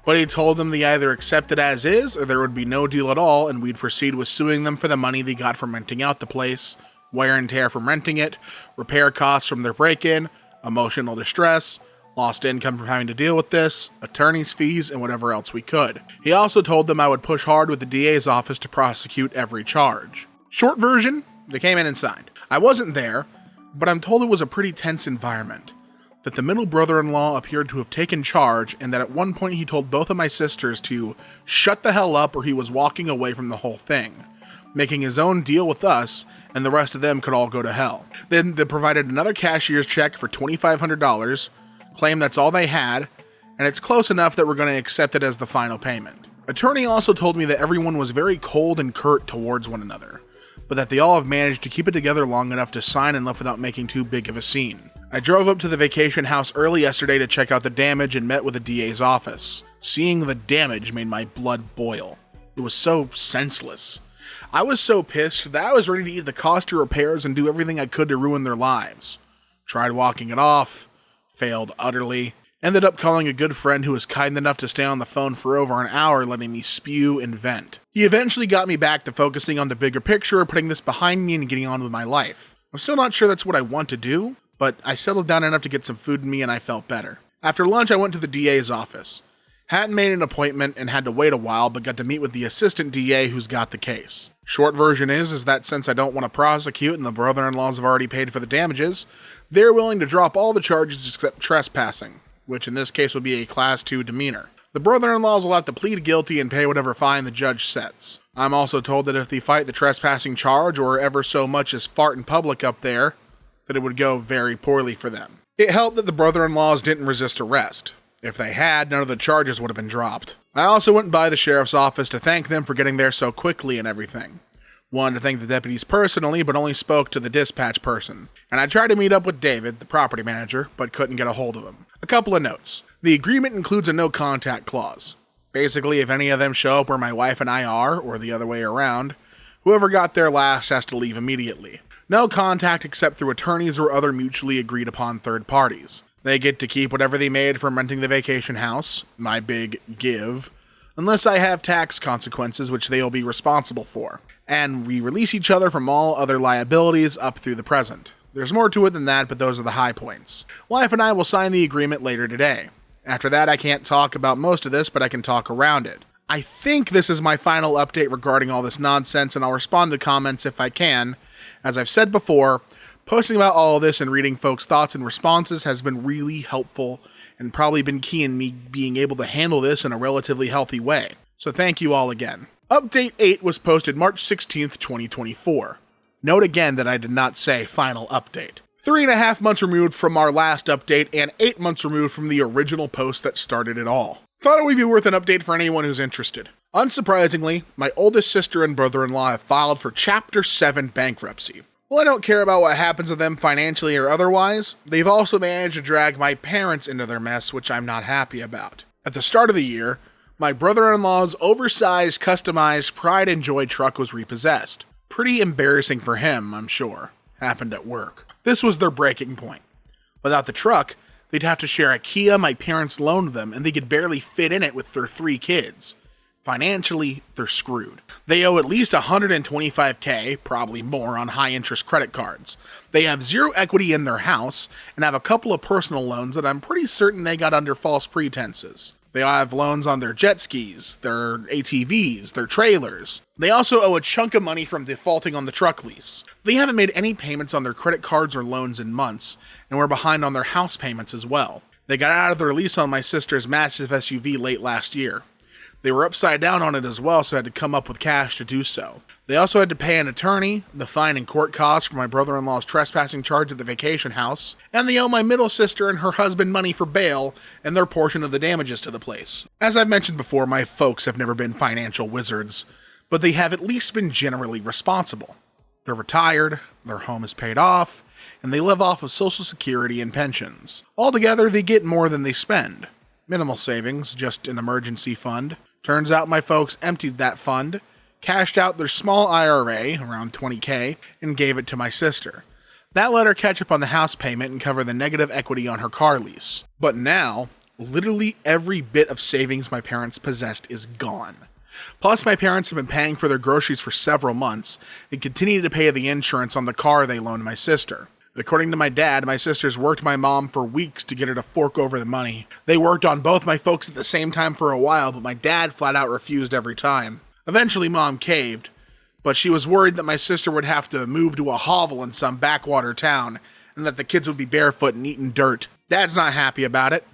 but he told them they either accept it as is or there would be no deal at all, and we'd proceed with suing them for the money they got from renting out the place, wear and tear from renting it, repair costs from their break-in, emotional distress, lost income from having to deal with this, attorney's fees, and whatever else we could. He also told them I would push hard with the DA's office to prosecute every charge. Short version, they came in and signed. I wasn't there, but I'm told it was a pretty tense environment, that the middle brother-in-law appeared to have taken charge, and that at one point he told both of my sisters to shut the hell up or he was walking away from the whole thing, making his own deal with us, and the rest of them could all go to hell. Then they provided another cashier's check for $2,500, claimed that's all they had, and it's close enough that we're going to accept it as the final payment. Attorney also told me that everyone was very cold and curt towards one another, but that they all have managed to keep it together long enough to sign and left without making too big of a scene. I drove up to the vacation house early yesterday to check out the damage and met with the DA's office. Seeing the damage made my blood boil. It was so senseless. I was so pissed that I was ready to eat the cost of repairs and do everything I could to ruin their lives. Tried walking it off, failed utterly, ended up calling a good friend who was kind enough to stay on the phone for over an hour letting me spew and vent. He eventually got me back to focusing on the bigger picture, putting this behind me and getting on with my life. I'm still not sure that's what I want to do, but I settled down enough to get some food in me and I felt better. After lunch, I went to the DA's office. Hadn't made an appointment and had to wait a while, but got to meet with the assistant DA who's got the case. Short version is that since I don't want to prosecute and the brother-in-laws have already paid for the damages, they're willing to drop all the charges except trespassing, which in this case would be a Class 2 demeanor. The brother-in-laws will have to plead guilty and pay whatever fine the judge sets. I'm also told that if they fight the trespassing charge or ever so much as fart in public up there, that it would go very poorly for them. It helped that the brother-in-laws didn't resist arrest. If they had, none of the charges would have been dropped. I also went by the sheriff's office to thank them for getting there so quickly and everything. Wanted to thank the deputies personally, but only spoke to the dispatch person. And I tried to meet up with David, the property manager, but couldn't get a hold of him. A couple of notes. The agreement includes a no contact clause. Basically, if any of them show up where my wife and I are, or the other way around, whoever got there last has to leave immediately. No contact except through attorneys or other mutually agreed upon third parties. They get to keep whatever they made from renting the vacation house, my big give, unless I have tax consequences which they will be responsible for. And we release each other from all other liabilities up through the present. There's more to it than that, but those are the high points. Wife and I will sign the agreement later today. After that, I can't talk about most of this, but I can talk around it. I think this is my final update regarding all this nonsense, and I'll respond to comments if I can. As I've said before, posting about all of this and reading folks' thoughts and responses has been really helpful and probably been key in me being able to handle this in a relatively healthy way. So thank you all again. Update 8 was posted March 16th, 2024. Note again that I did not say final update. 3.5 months removed from our last update and 8 months removed from the original post that started it all. Thought it would be worth an update for anyone who's interested. Unsurprisingly, my oldest sister and brother-in-law have filed for Chapter 7 bankruptcy. While I don't care about what happens to them financially or otherwise, they've also managed to drag my parents into their mess, which I'm not happy about. At the start of the year, my brother-in-law's oversized, customized Pride and Joy truck was repossessed. Pretty embarrassing for him, I'm sure. Happened at work. This was their breaking point. Without the truck, they'd have to share a Kia my parents loaned them, and they could barely fit in it with their 3 kids. Financially, they're screwed. They owe at least $125K, probably more, on high-interest credit cards. They have 0 equity in their house, and have a couple of personal loans that I'm pretty certain they got under false pretenses. They have loans on their jet skis, their ATVs, their trailers. They also owe a chunk of money from defaulting on the truck lease. They haven't made any payments on their credit cards or loans in months, and we're behind on their house payments as well. They got out of their lease on my sister's massive SUV late last year. They were upside down on it as well, so had to come up with cash to do so. They also had to pay an attorney, the fine and court costs for my brother-in-law's trespassing charge at the vacation house, and they owe my middle sister and her husband money for bail and their portion of the damages to the place. As I've mentioned before, my folks have never been financial wizards, but they have at least been generally responsible. They're retired, their home is paid off, and they live off of Social Security and pensions. Altogether, they get more than they spend. Minimal savings, just an emergency fund. Turns out my folks emptied that fund, cashed out their small IRA, around $20K, and gave it to my sister. That let her catch up on the house payment and cover the negative equity on her car lease. But now, literally every bit of savings my parents possessed is gone. Plus, my parents have been paying for their groceries for several months and continue to pay the insurance on the car they loaned my sister. According to my dad, my sisters worked my mom for weeks to get her to fork over the money. They worked on both my folks at the same time for a while, but my dad flat out refused every time. Eventually, Mom caved, but she was worried that my sister would have to move to a hovel in some backwater town and that the kids would be barefoot and eating dirt. Dad's not happy about it.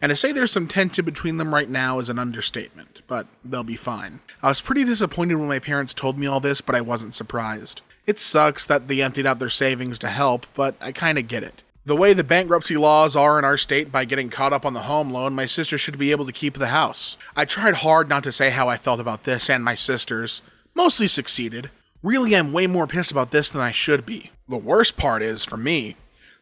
And to say there's some tension between them right now is an understatement, but they'll be fine. I was pretty disappointed when my parents told me all this, but I wasn't surprised. It sucks that they emptied out their savings to help, but I kinda get it. The way the bankruptcy laws are in our state, by getting caught up on the home loan, my sister should be able to keep the house. I tried hard not to say how I felt about this and my sisters. Mostly succeeded. Really, I'm way more pissed about this than I should be. The worst part is, for me,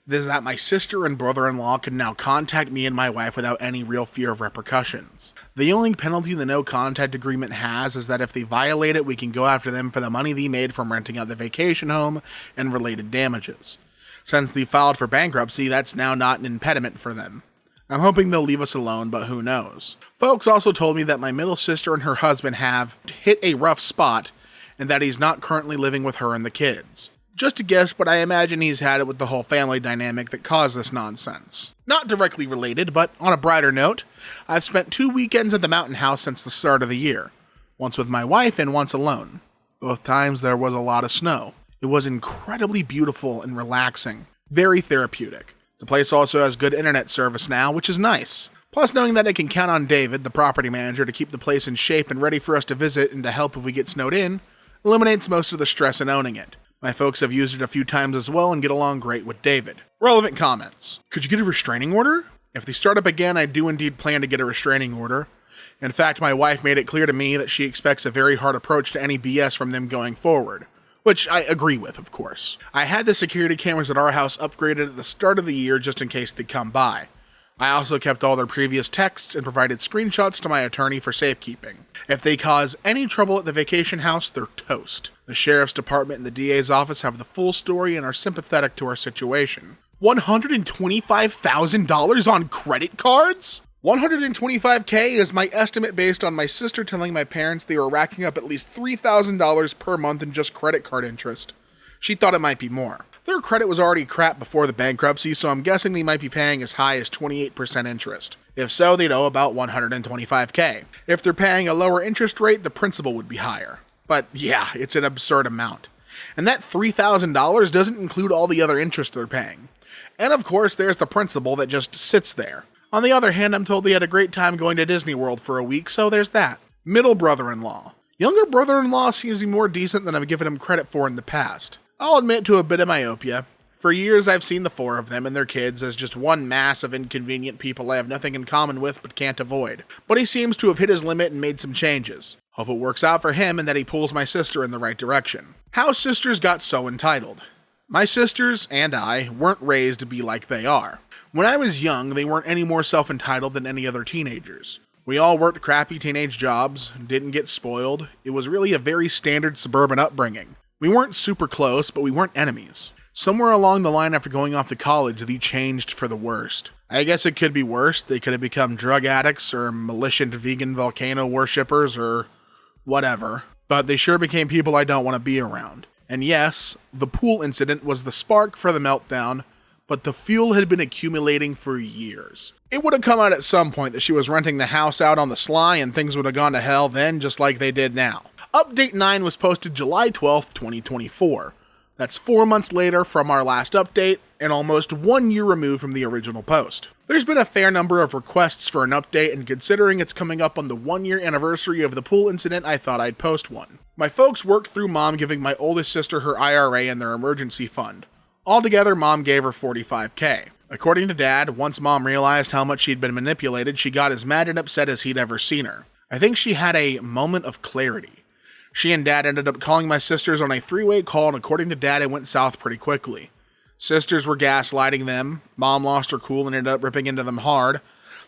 is that my sister and brother-in-law can now contact me and my wife without any real fear of repercussions. The only penalty the no contact agreement has is that if they violate it, we can go after them for the money they made from renting out the vacation home and related damages. Since they filed for bankruptcy, that's now not an impediment for them. I'm hoping they'll leave us alone, but who knows. Folks also told me that my middle sister and her husband have hit a rough spot and that he's not currently living with her and the kids. Just a guess, but I imagine he's had it with the whole family dynamic that caused this nonsense. Not directly related, but on a brighter note, I've spent 2 weekends at the mountain house since the start of the year. Once with my wife and once alone. Both times there was a lot of snow. It was incredibly beautiful and relaxing. Very therapeutic. The place also has good internet service now, which is nice. Plus, knowing that I can count on David, the property manager, to keep the place in shape and ready for us to visit and to help if we get snowed in, eliminates most of the stress in owning it. My folks have used it a few times as well and get along great with David. Relevant comments. Could you get a restraining order? If they start up again, I do indeed plan to get a restraining order. In fact, my wife made it clear to me that she expects a very hard approach to any BS from them going forward. Which I agree with, of course. I had the security cameras at our house upgraded at the start of the year just in case they come by. I also kept all their previous texts and provided screenshots to my attorney for safekeeping. If they cause any trouble at the vacation house, they're toast. The sheriff's department and the DA's office have the full story and are sympathetic to our situation. $125,000 on credit cards? $125K is my estimate based on my sister telling my parents they were racking up at least $3,000 per month in just credit card interest. She thought it might be more. Their credit was already crap before the bankruptcy, so I'm guessing they might be paying as high as 28% interest. If so, they'd owe about $125K. If they're paying a lower interest rate, the principal would be higher. But yeah, it's an absurd amount. And that $3,000 doesn't include all the other interest they're paying. And of course, there's the principal that just sits there. On the other hand, I'm told they had a great time going to Disney World for a week, so there's that. Middle brother-in-law. Younger brother-in-law seems to be more decent than I've given him credit for in the past. I'll admit to a bit of myopia. For years, I've seen the four of them and their kids as just one mass of inconvenient people I have nothing in common with but can't avoid. But he seems to have hit his limit and made some changes. Hope it works out for him and that he pulls my sister in the right direction. How sisters got so entitled. My sisters and I weren't raised to be like they are. When I was young, they weren't any more self-entitled than any other teenagers. We all worked crappy teenage jobs, didn't get spoiled. It was really a very standard suburban upbringing. We weren't super close, but we weren't enemies. Somewhere along the line after going off to college, they changed for the worst. I guess it could be worse. They could have become drug addicts or militant vegan volcano worshippers or whatever. But they sure became people I don't want to be around. And yes, the pool incident was the spark for the meltdown, but the fuel had been accumulating for years. It would have come out at some point that she was renting the house out on the sly and things would have gone to hell then just like they did now. Update 9 was posted July 12th, 2024. That's 4 months later from our last update, and almost 1 year removed from the original post. There's been a fair number of requests for an update, and considering it's coming up on the 1 year anniversary of the pool incident, I thought I'd post one. My folks worked through Mom giving my oldest sister her IRA and their emergency fund. Altogether, Mom gave her $45K. According to Dad, once Mom realized how much she'd been manipulated, she got as mad and upset as he'd ever seen her. I think she had a moment of clarity. She and Dad ended up calling my sisters on a 3-way call, and according to Dad, it went south pretty quickly. Sisters were gaslighting them, Mom lost her cool and ended up ripping into them hard.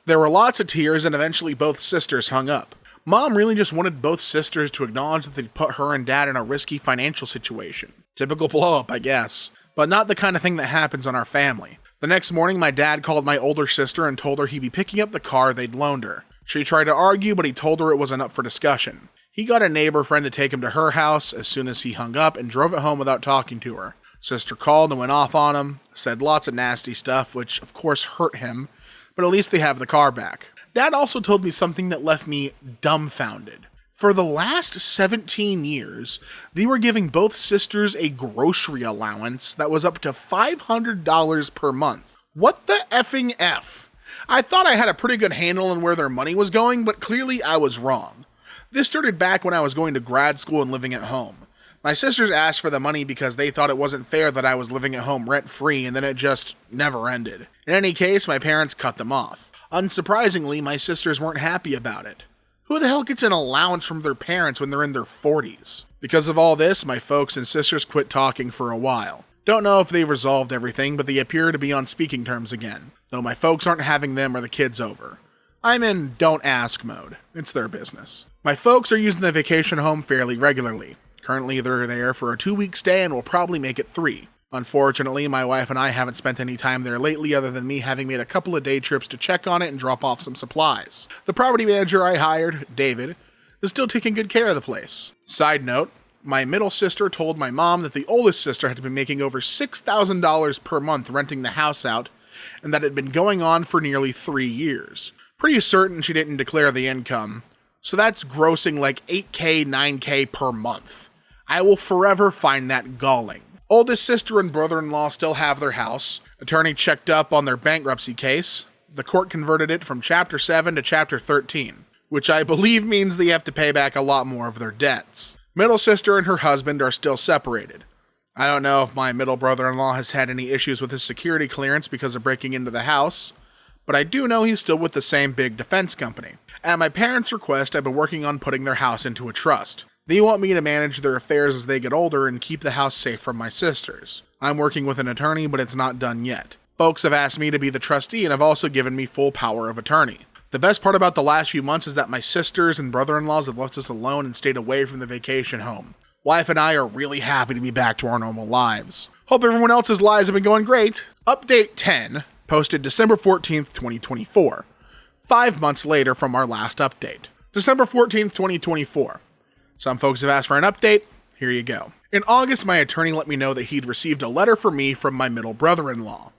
There were lots of tears, and eventually both sisters hung up. Mom really just wanted both sisters to acknowledge that they'd put her and Dad in a risky financial situation. Typical blow-up, I guess, but not the kind of thing that happens in our family. The next morning, my dad called my older sister and told her he'd be picking up the car they'd loaned her. She tried to argue, but he told her it wasn't up for discussion. He got a neighbor friend to take him to her house as soon as he hung up and drove it home without talking to her. Sister called and went off on him, said lots of nasty stuff, which of course hurt him, but at least they have the car back. Dad also told me something that left me dumbfounded. For the last 17 years, they were giving both sisters a grocery allowance that was up to $500 per month. What the effing F? I thought I had a pretty good handle on where their money was going, but clearly I was wrong. This started back when I was going to grad school and living at home. My sisters asked for the money because they thought it wasn't fair that I was living at home rent-free, and then it just never ended. In any case, my parents cut them off. Unsurprisingly, my sisters weren't happy about it. Who the hell gets an allowance from their parents when they're in their 40s? Because of all this, my folks and sisters quit talking for a while. Don't know if they've resolved everything, but they appear to be on speaking terms again, though my folks aren't having them or the kids over. I'm in don't ask mode. It's their business. My folks are using the vacation home fairly regularly. Currently, they're there for a 2-week stay and will probably make it 3. Unfortunately, my wife and I haven't spent any time there lately other than me having made a couple of day trips to check on it and drop off some supplies. The property manager I hired, David, is still taking good care of the place. Side note, my middle sister told my mom that the oldest sister had been making over $6,000 per month renting the house out, and that it had been going on for nearly 3 years. Pretty certain she didn't declare the income, so that's grossing like $8K, $9K per month. I will forever find that galling. Oldest sister and brother-in-law still have their house. Attorney checked up on their bankruptcy case. The court converted it from Chapter 7 to Chapter 13, which I believe means they have to pay back a lot more of their debts. Middle sister and her husband are still separated. I don't know if my middle brother-in-law has had any issues with his security clearance because of breaking into the house, but I do know he's still with the same big defense company. At my parents' request, I've been working on putting their house into a trust. They want me to manage their affairs as they get older and keep the house safe from my sisters. I'm working with an attorney, but it's not done yet. Folks have asked me to be the trustee and have also given me full power of attorney. The best part about the last few months is that my sisters and brother-in-laws have left us alone and stayed away from the vacation home. Wife and I are really happy to be back to our normal lives. Hope everyone else's lives have been going great. Update 10, posted December 14th, 2024. 5 months later from our last update. December 14th, 2024. Some folks have asked for an update. Here you go. In August, my attorney let me know that he'd received a letter for me from my middle brother-in-law.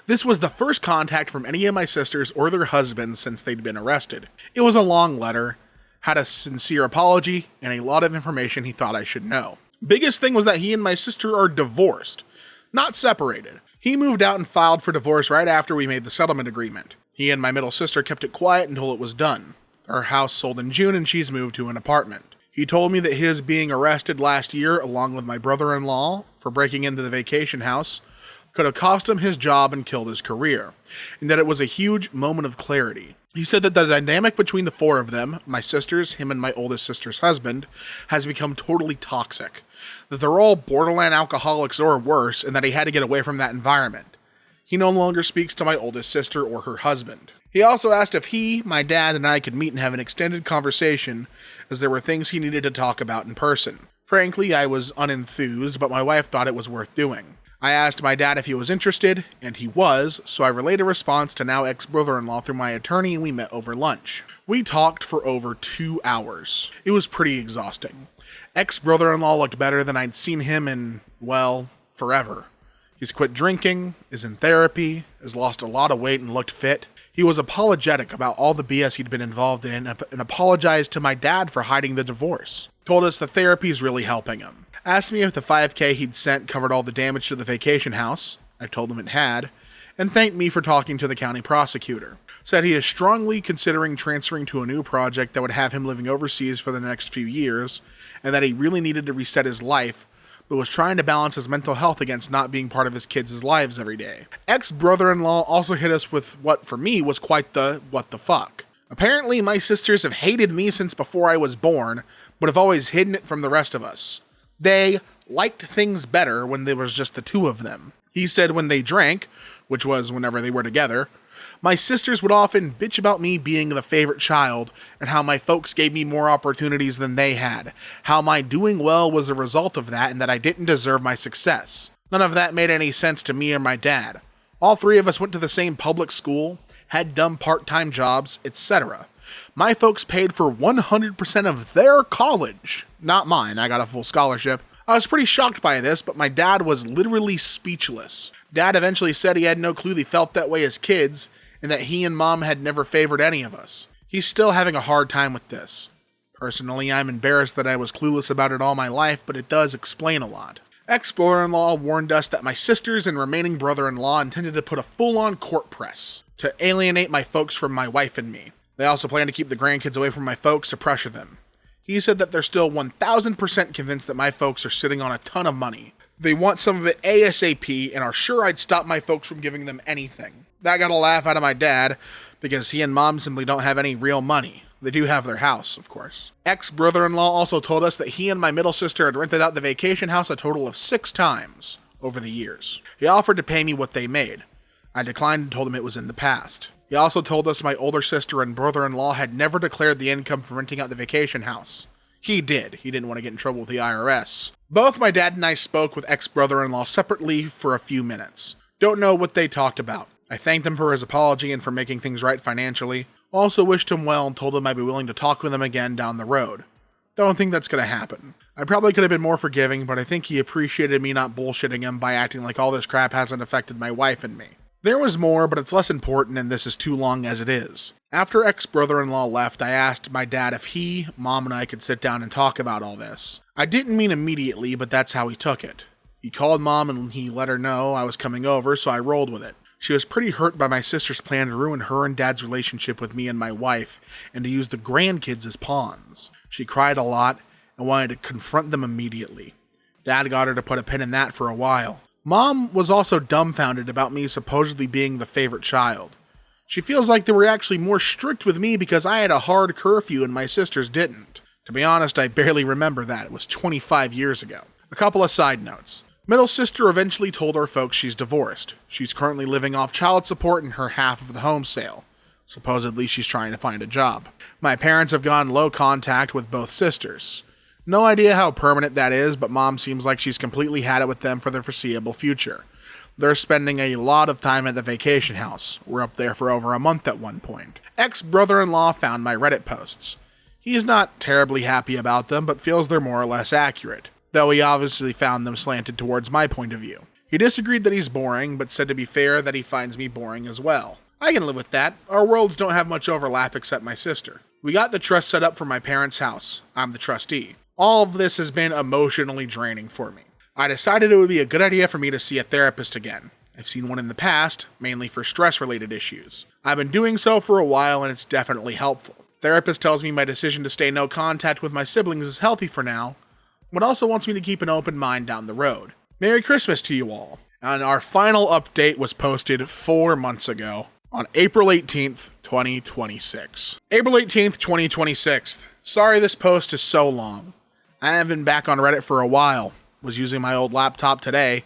This was the first contact from any of my sisters or their husbands since they'd been arrested. It was a long letter, had a sincere apology, and a lot of information he thought I should know. Biggest thing was that he and my sister are divorced, not separated. He moved out and filed for divorce right after we made the settlement agreement. He and my middle sister kept it quiet until it was done. Our house sold in June and she's moved to an apartment. He told me that his being arrested last year, along with my brother-in-law, for breaking into the vacation house, could have cost him his job and killed his career, and that it was a huge moment of clarity. He said that the dynamic between the 4 of them, my sisters, him and my oldest sister's husband, has become totally toxic, that they're all borderline alcoholics or worse, and that he had to get away from that environment. He no longer speaks to my oldest sister or her husband. He also asked if he, my dad, and I could meet and have an extended conversation, as there were things he needed to talk about in person. Frankly, I was unenthused, but my wife thought it was worth doing. I asked my dad if he was interested, and he was, so I relayed a response to now ex-brother-in-law through my attorney and we met over lunch. We talked for over 2 hours. It was pretty exhausting. Ex-brother-in-law looked better than I'd seen him in, well, forever. He's quit drinking, is in therapy, has lost a lot of weight and looked fit. He was apologetic about all the BS he'd been involved in and apologized to my dad for hiding the divorce. Told us the therapy is really helping him. Asked me if the $5K he'd sent covered all the damage to the vacation house. I told him it had, and thanked me for talking to the county prosecutor. Said he is strongly considering transferring to a new project that would have him living overseas for the next few years, and that he really needed to reset his life, but was trying to balance his mental health against not being part of his kids' lives every day. Ex-brother-in-law also hit us with what, for me, was quite the what the fuck. Apparently, my sisters have hated me since before I was born, but have always hidden it from the rest of us. They liked things better when there was just the 2 of them. He said when they drank, which was whenever they were together, My sisters would often bitch about me being the favorite child and how my folks gave me more opportunities than they had, how my doing well was a result of that and that I didn't deserve my success. None of that made any sense to me or my dad. All three of us went to the same public school, had dumb part-time jobs, etc. My folks paid for 100% of their college. Not mine, I got a full scholarship. I was pretty shocked by this, but my dad was literally speechless. Dad eventually said he had no clue they felt that way as kids, and that he and Mom had never favored any of us. He's still having a hard time with this. Personally, I'm embarrassed that I was clueless about it all my life, but it does explain a lot. Ex-brother-in-law warned us that my sisters and remaining brother-in-law intended to put a full-on court press to alienate my folks from my wife and me. They also plan to keep the grandkids away from my folks to pressure them. He said that they're still 1000% convinced that my folks are sitting on a ton of money. They want some of it ASAP and are sure I'd stop my folks from giving them anything. That got a laugh out of my dad because he and Mom simply don't have any real money. They do have their house, of course. Ex-brother-in-law also told us that he and my middle sister had rented out the vacation house a total of 6 times over the years. He offered to pay me what they made. I declined and told him it was in the past. He also told us my older sister and brother-in-law had never declared the income from renting out the vacation house. He did. He didn't want to get in trouble with the IRS. Both my dad and I spoke with ex-brother-in-law separately for a few minutes. Don't know what they talked about. I thanked him for his apology and for making things right financially. Also wished him well and told him I'd be willing to talk with him again down the road. Don't think that's going to happen. I probably could have been more forgiving, but I think he appreciated me not bullshitting him by acting like all this crap hasn't affected my wife and me. There was more, but it's less important and this is too long as it is. After ex-brother-in-law left, I asked my dad if he, Mom, and I could sit down and talk about all this. I didn't mean immediately, but that's how he took it. He called Mom and he let her know I was coming over, so I rolled with it. She was pretty hurt by my sister's plan to ruin her and Dad's relationship with me and my wife, and to use the grandkids as pawns. She cried a lot and wanted to confront them immediately. Dad got her to put a pin in that for a while. Mom was also dumbfounded about me supposedly being the favorite child. She feels like they were actually more strict with me because I had a hard curfew and my sisters didn't. To be honest, I barely remember that. It was 25 years ago. A couple of side notes. Middle sister eventually told our folks she's divorced. She's currently living off child support and her half of the home sale. Supposedly she's trying to find a job. My parents have gone low contact with both sisters. No idea how permanent that is, but Mom seems like she's completely had it with them for the foreseeable future. They're spending a lot of time at the vacation house. We're up there for over a month at one point. Ex-brother-in-law found my Reddit posts. He's not terribly happy about them, but feels they're more or less accurate, though he obviously found them slanted towards my point of view. He disagreed that he's boring, but said to be fair that he finds me boring as well. I can live with that. Our worlds don't have much overlap except my sister. We got the trust set up for my parents' house. I'm the trustee. All of this has been emotionally draining for me. I decided it would be a good idea for me to see a therapist again. I've seen one in the past, mainly for stress-related issues. I've been doing so for a while and it's definitely helpful. Therapist tells me my decision to stay no contact with my siblings is healthy for now, but also wants me to keep an open mind down the road. Merry Christmas to you all. And our final update was posted 4 months ago on April 18th, 2026. April 18th, 2026. Sorry this post is so long. I haven't been back on Reddit for a while. Was using my old laptop today.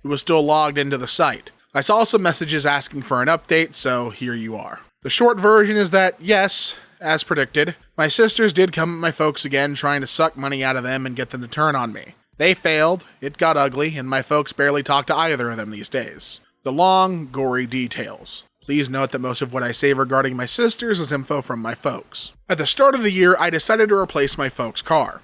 It was still logged into the site. I saw some messages asking for an update, so here you are. The short version is that, yes, as predicted, my sisters did come at my folks again trying to suck money out of them and get them to turn on me. They failed, it got ugly, and my folks barely talk to either of them these days. The long, gory details. Please note that most of what I say regarding my sisters is info from my folks. At the start of the year, I decided to replace my folks' car.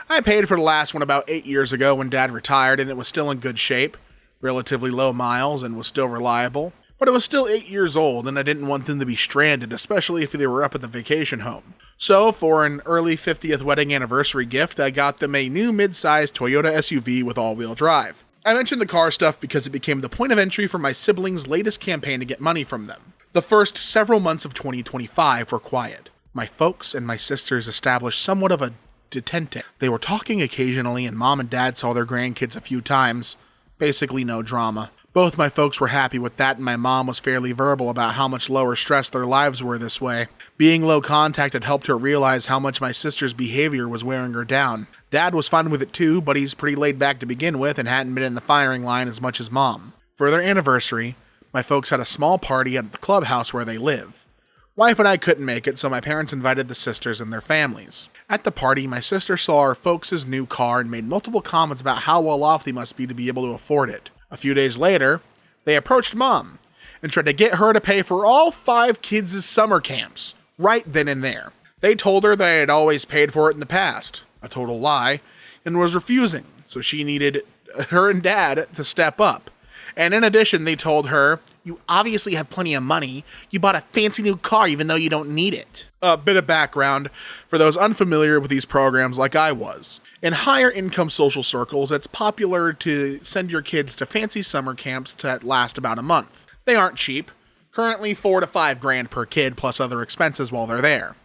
I paid for the last one about 8 years ago when Dad retired and it was still in good shape, relatively low miles, and was still reliable. But it was still 8 years old and I didn't want them to be stranded, especially if they were up at the vacation home. So, for an early 50th wedding anniversary gift, I got them a new mid-sized Toyota SUV with all-wheel drive. I mentioned the car stuff because it became the point of entry for my siblings' latest campaign to get money from them. The first several months of 2025 were quiet. My folks and my sisters established somewhat of a detente. They were talking occasionally and Mom and Dad saw their grandkids a few times. Basically no drama. Both my folks were happy with that and my mom was fairly verbal about how much lower stress their lives were this way. Being low contact had helped her realize how much my sister's behavior was wearing her down. Dad was fine with it too, but he's pretty laid back to begin with and hadn't been in the firing line as much as Mom. For their anniversary, My folks had a small party at the clubhouse where they live. Wife and I couldn't make it, so my parents invited the sisters and their families. At the party, my sister saw our folks' new car and made multiple comments about how well off they must be to be able to afford it. A few days later, they approached Mom and tried to get her to pay for all 5 kids' summer camps, right then and there. They told her they had always paid for it in the past, a total lie, and was refusing, so she needed her and Dad to step up. And in addition, they told her, "You obviously have plenty of money. You bought a fancy new car even though you don't need it." A bit of background for those unfamiliar with these programs like I was. In higher income social circles, it's popular to send your kids to fancy summer camps that last about a month. They aren't cheap. Currently $4 to $5 grand per kid plus other expenses while they're there.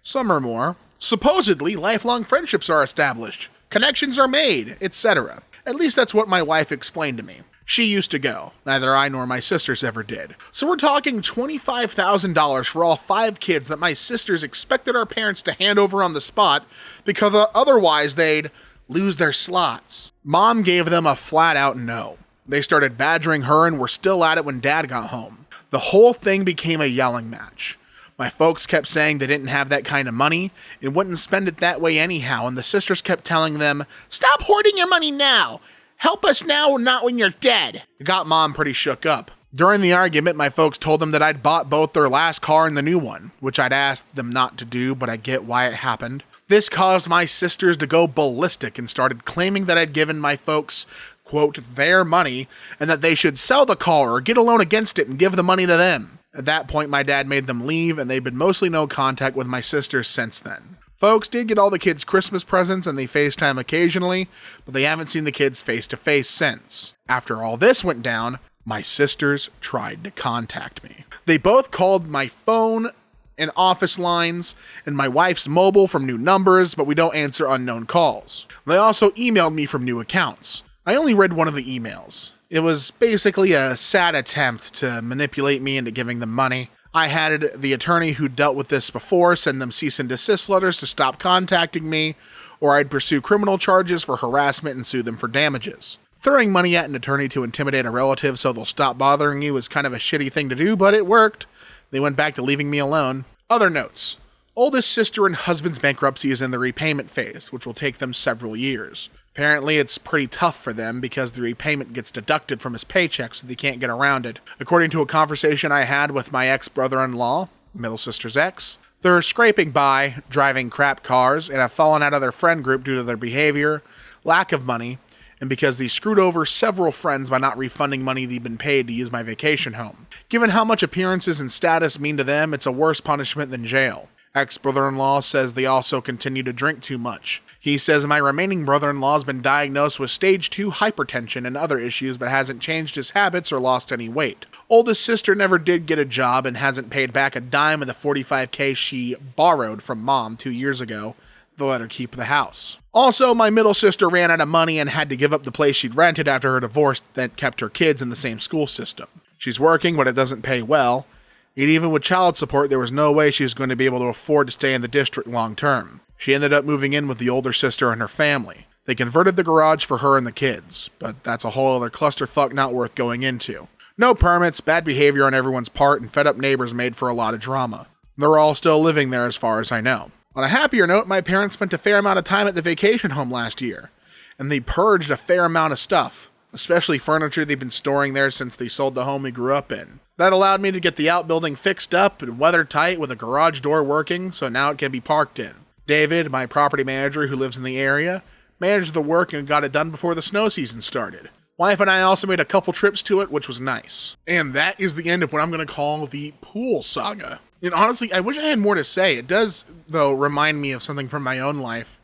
Some are more. Supposedly, lifelong friendships are established, connections are made, etc. At least that's what my wife explained to me. She used to go. Neither I nor my sisters ever did. So we're talking $25,000 for all 5 kids that my sisters expected our parents to hand over on the spot because otherwise they'd lose their slots. Mom gave them a flat-out no. They started badgering her and were still at it when Dad got home. The whole thing became a yelling match. My folks kept saying they didn't have that kind of money and wouldn't spend it that way anyhow, and the sisters kept telling them, "Stop hoarding your money now! Help us now, not when you're dead." It got Mom pretty shook up. During the argument, my folks told them that I'd bought both their last car and the new one, which I'd asked them not to do, but I get why it happened. This caused my sisters to go ballistic and started claiming that I'd given my folks, quote, their money, and that they should sell the car or get a loan against it and give the money to them. At that point, my dad made them leave, and they've been mostly no contact with my sisters since then. Folks did get all the kids' Christmas presents and they FaceTime occasionally, but they haven't seen the kids face to face since. After all this went down, my sisters tried to contact me. They both called my phone and office lines and my wife's mobile from new numbers, but we don't answer unknown calls. They also emailed me from new accounts. I only read one of the emails. It was basically a sad attempt to manipulate me into giving them money. I had the attorney who dealt with this before send them cease and desist letters to stop contacting me, or I'd pursue criminal charges for harassment and sue them for damages. Throwing money at an attorney to intimidate a relative so they'll stop bothering you is kind of a shitty thing to do, but it worked. They went back to leaving me alone. Other notes. Oldest sister and husband's bankruptcy is in the repayment phase, which will take them several years. Apparently, it's pretty tough for them because the repayment gets deducted from his paycheck, so they can't get around it. According to a conversation I had with my ex-brother-in-law, middle sister's ex, they're scraping by, driving crap cars, and have fallen out of their friend group due to their behavior, lack of money, and because they screwed over several friends by not refunding money they'd been paid to use my vacation home. Given how much appearances and status mean to them, it's a worse punishment than jail. Ex-brother-in-law says they also continue to drink too much. He says my remaining brother-in-law has been diagnosed with stage 2 hypertension and other issues but hasn't changed his habits or lost any weight. Oldest sister never did get a job and hasn't paid back a dime of the $45,000 she borrowed from Mom 2 years ago. They'll let her keep the house. Also, my middle sister ran out of money and had to give up the place she'd rented after her divorce that kept her kids in the same school system. She's working, but it doesn't pay well. And even with child support, there was no way she was going to be able to afford to stay in the district long term. She ended up moving in with the older sister and her family. They converted the garage for her and the kids, but that's a whole other clusterfuck not worth going into. No permits, bad behavior on everyone's part, and fed up neighbors made for a lot of drama. They're all still living there as far as I know. On a happier note, my parents spent a fair amount of time at the vacation home last year, and they purged a fair amount of stuff, especially furniture they've been storing there since they sold the home we grew up in. That allowed me to get the outbuilding fixed up and weather tight with a garage door working, so now it can be parked in. David, my property manager who lives in the area, managed the work and got it done before the snow season started. Wife and I also made a couple trips to it, which was nice. And that is the end of what I'm going to call the pool saga. And honestly, I wish I had more to say. It does, though, remind me of something from my own life.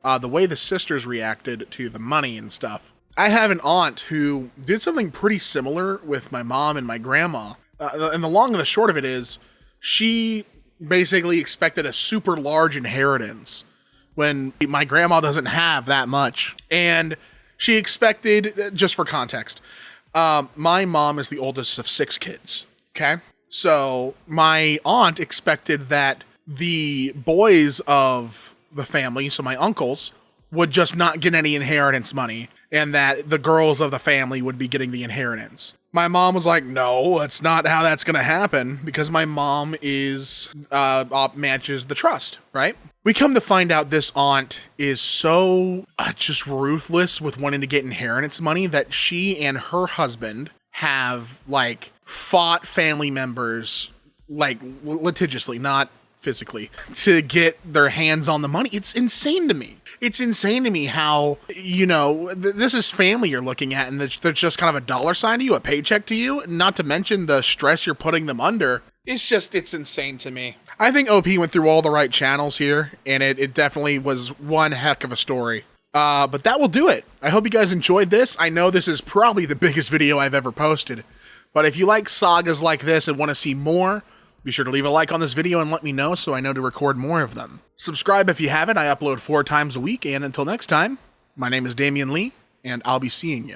The way the sisters reacted to the money and stuff. I have an aunt who did something pretty similar with my mom and my grandma. And the long and the short of it is, she basically expected a super large inheritance when my grandma doesn't have that much. And she expected, just for context, my mom is the oldest of 6 kids, okay? So my aunt expected that the boys of the family, so my uncles, would just not get any inheritance money, and that the girls of the family would be getting the inheritance. My mom was like, no, that's not how that's going to happen, because my mom is, manages the trust, right? We come to find out this aunt is so just ruthless with wanting to get inheritance money that she and her husband have, like, fought family members, like, litigiously, not physically, to get their hands on the money. It's insane to me. It's insane to me how, you know, this is family you're looking at, and there's just kind of a dollar sign to you, a paycheck to you, not to mention the stress you're putting them under. It's insane to me. I think OP went through all the right channels here, and it definitely was one heck of a story. But that will do it. I hope you guys enjoyed this. I know this is probably the biggest video I've ever posted, but if you like sagas like this and want to see more, be sure to leave a like on this video and let me know so I know to record more of them. Subscribe if you haven't. I upload 4 times a week, and until next time, my name is DeeLee, and I'll be seeing you.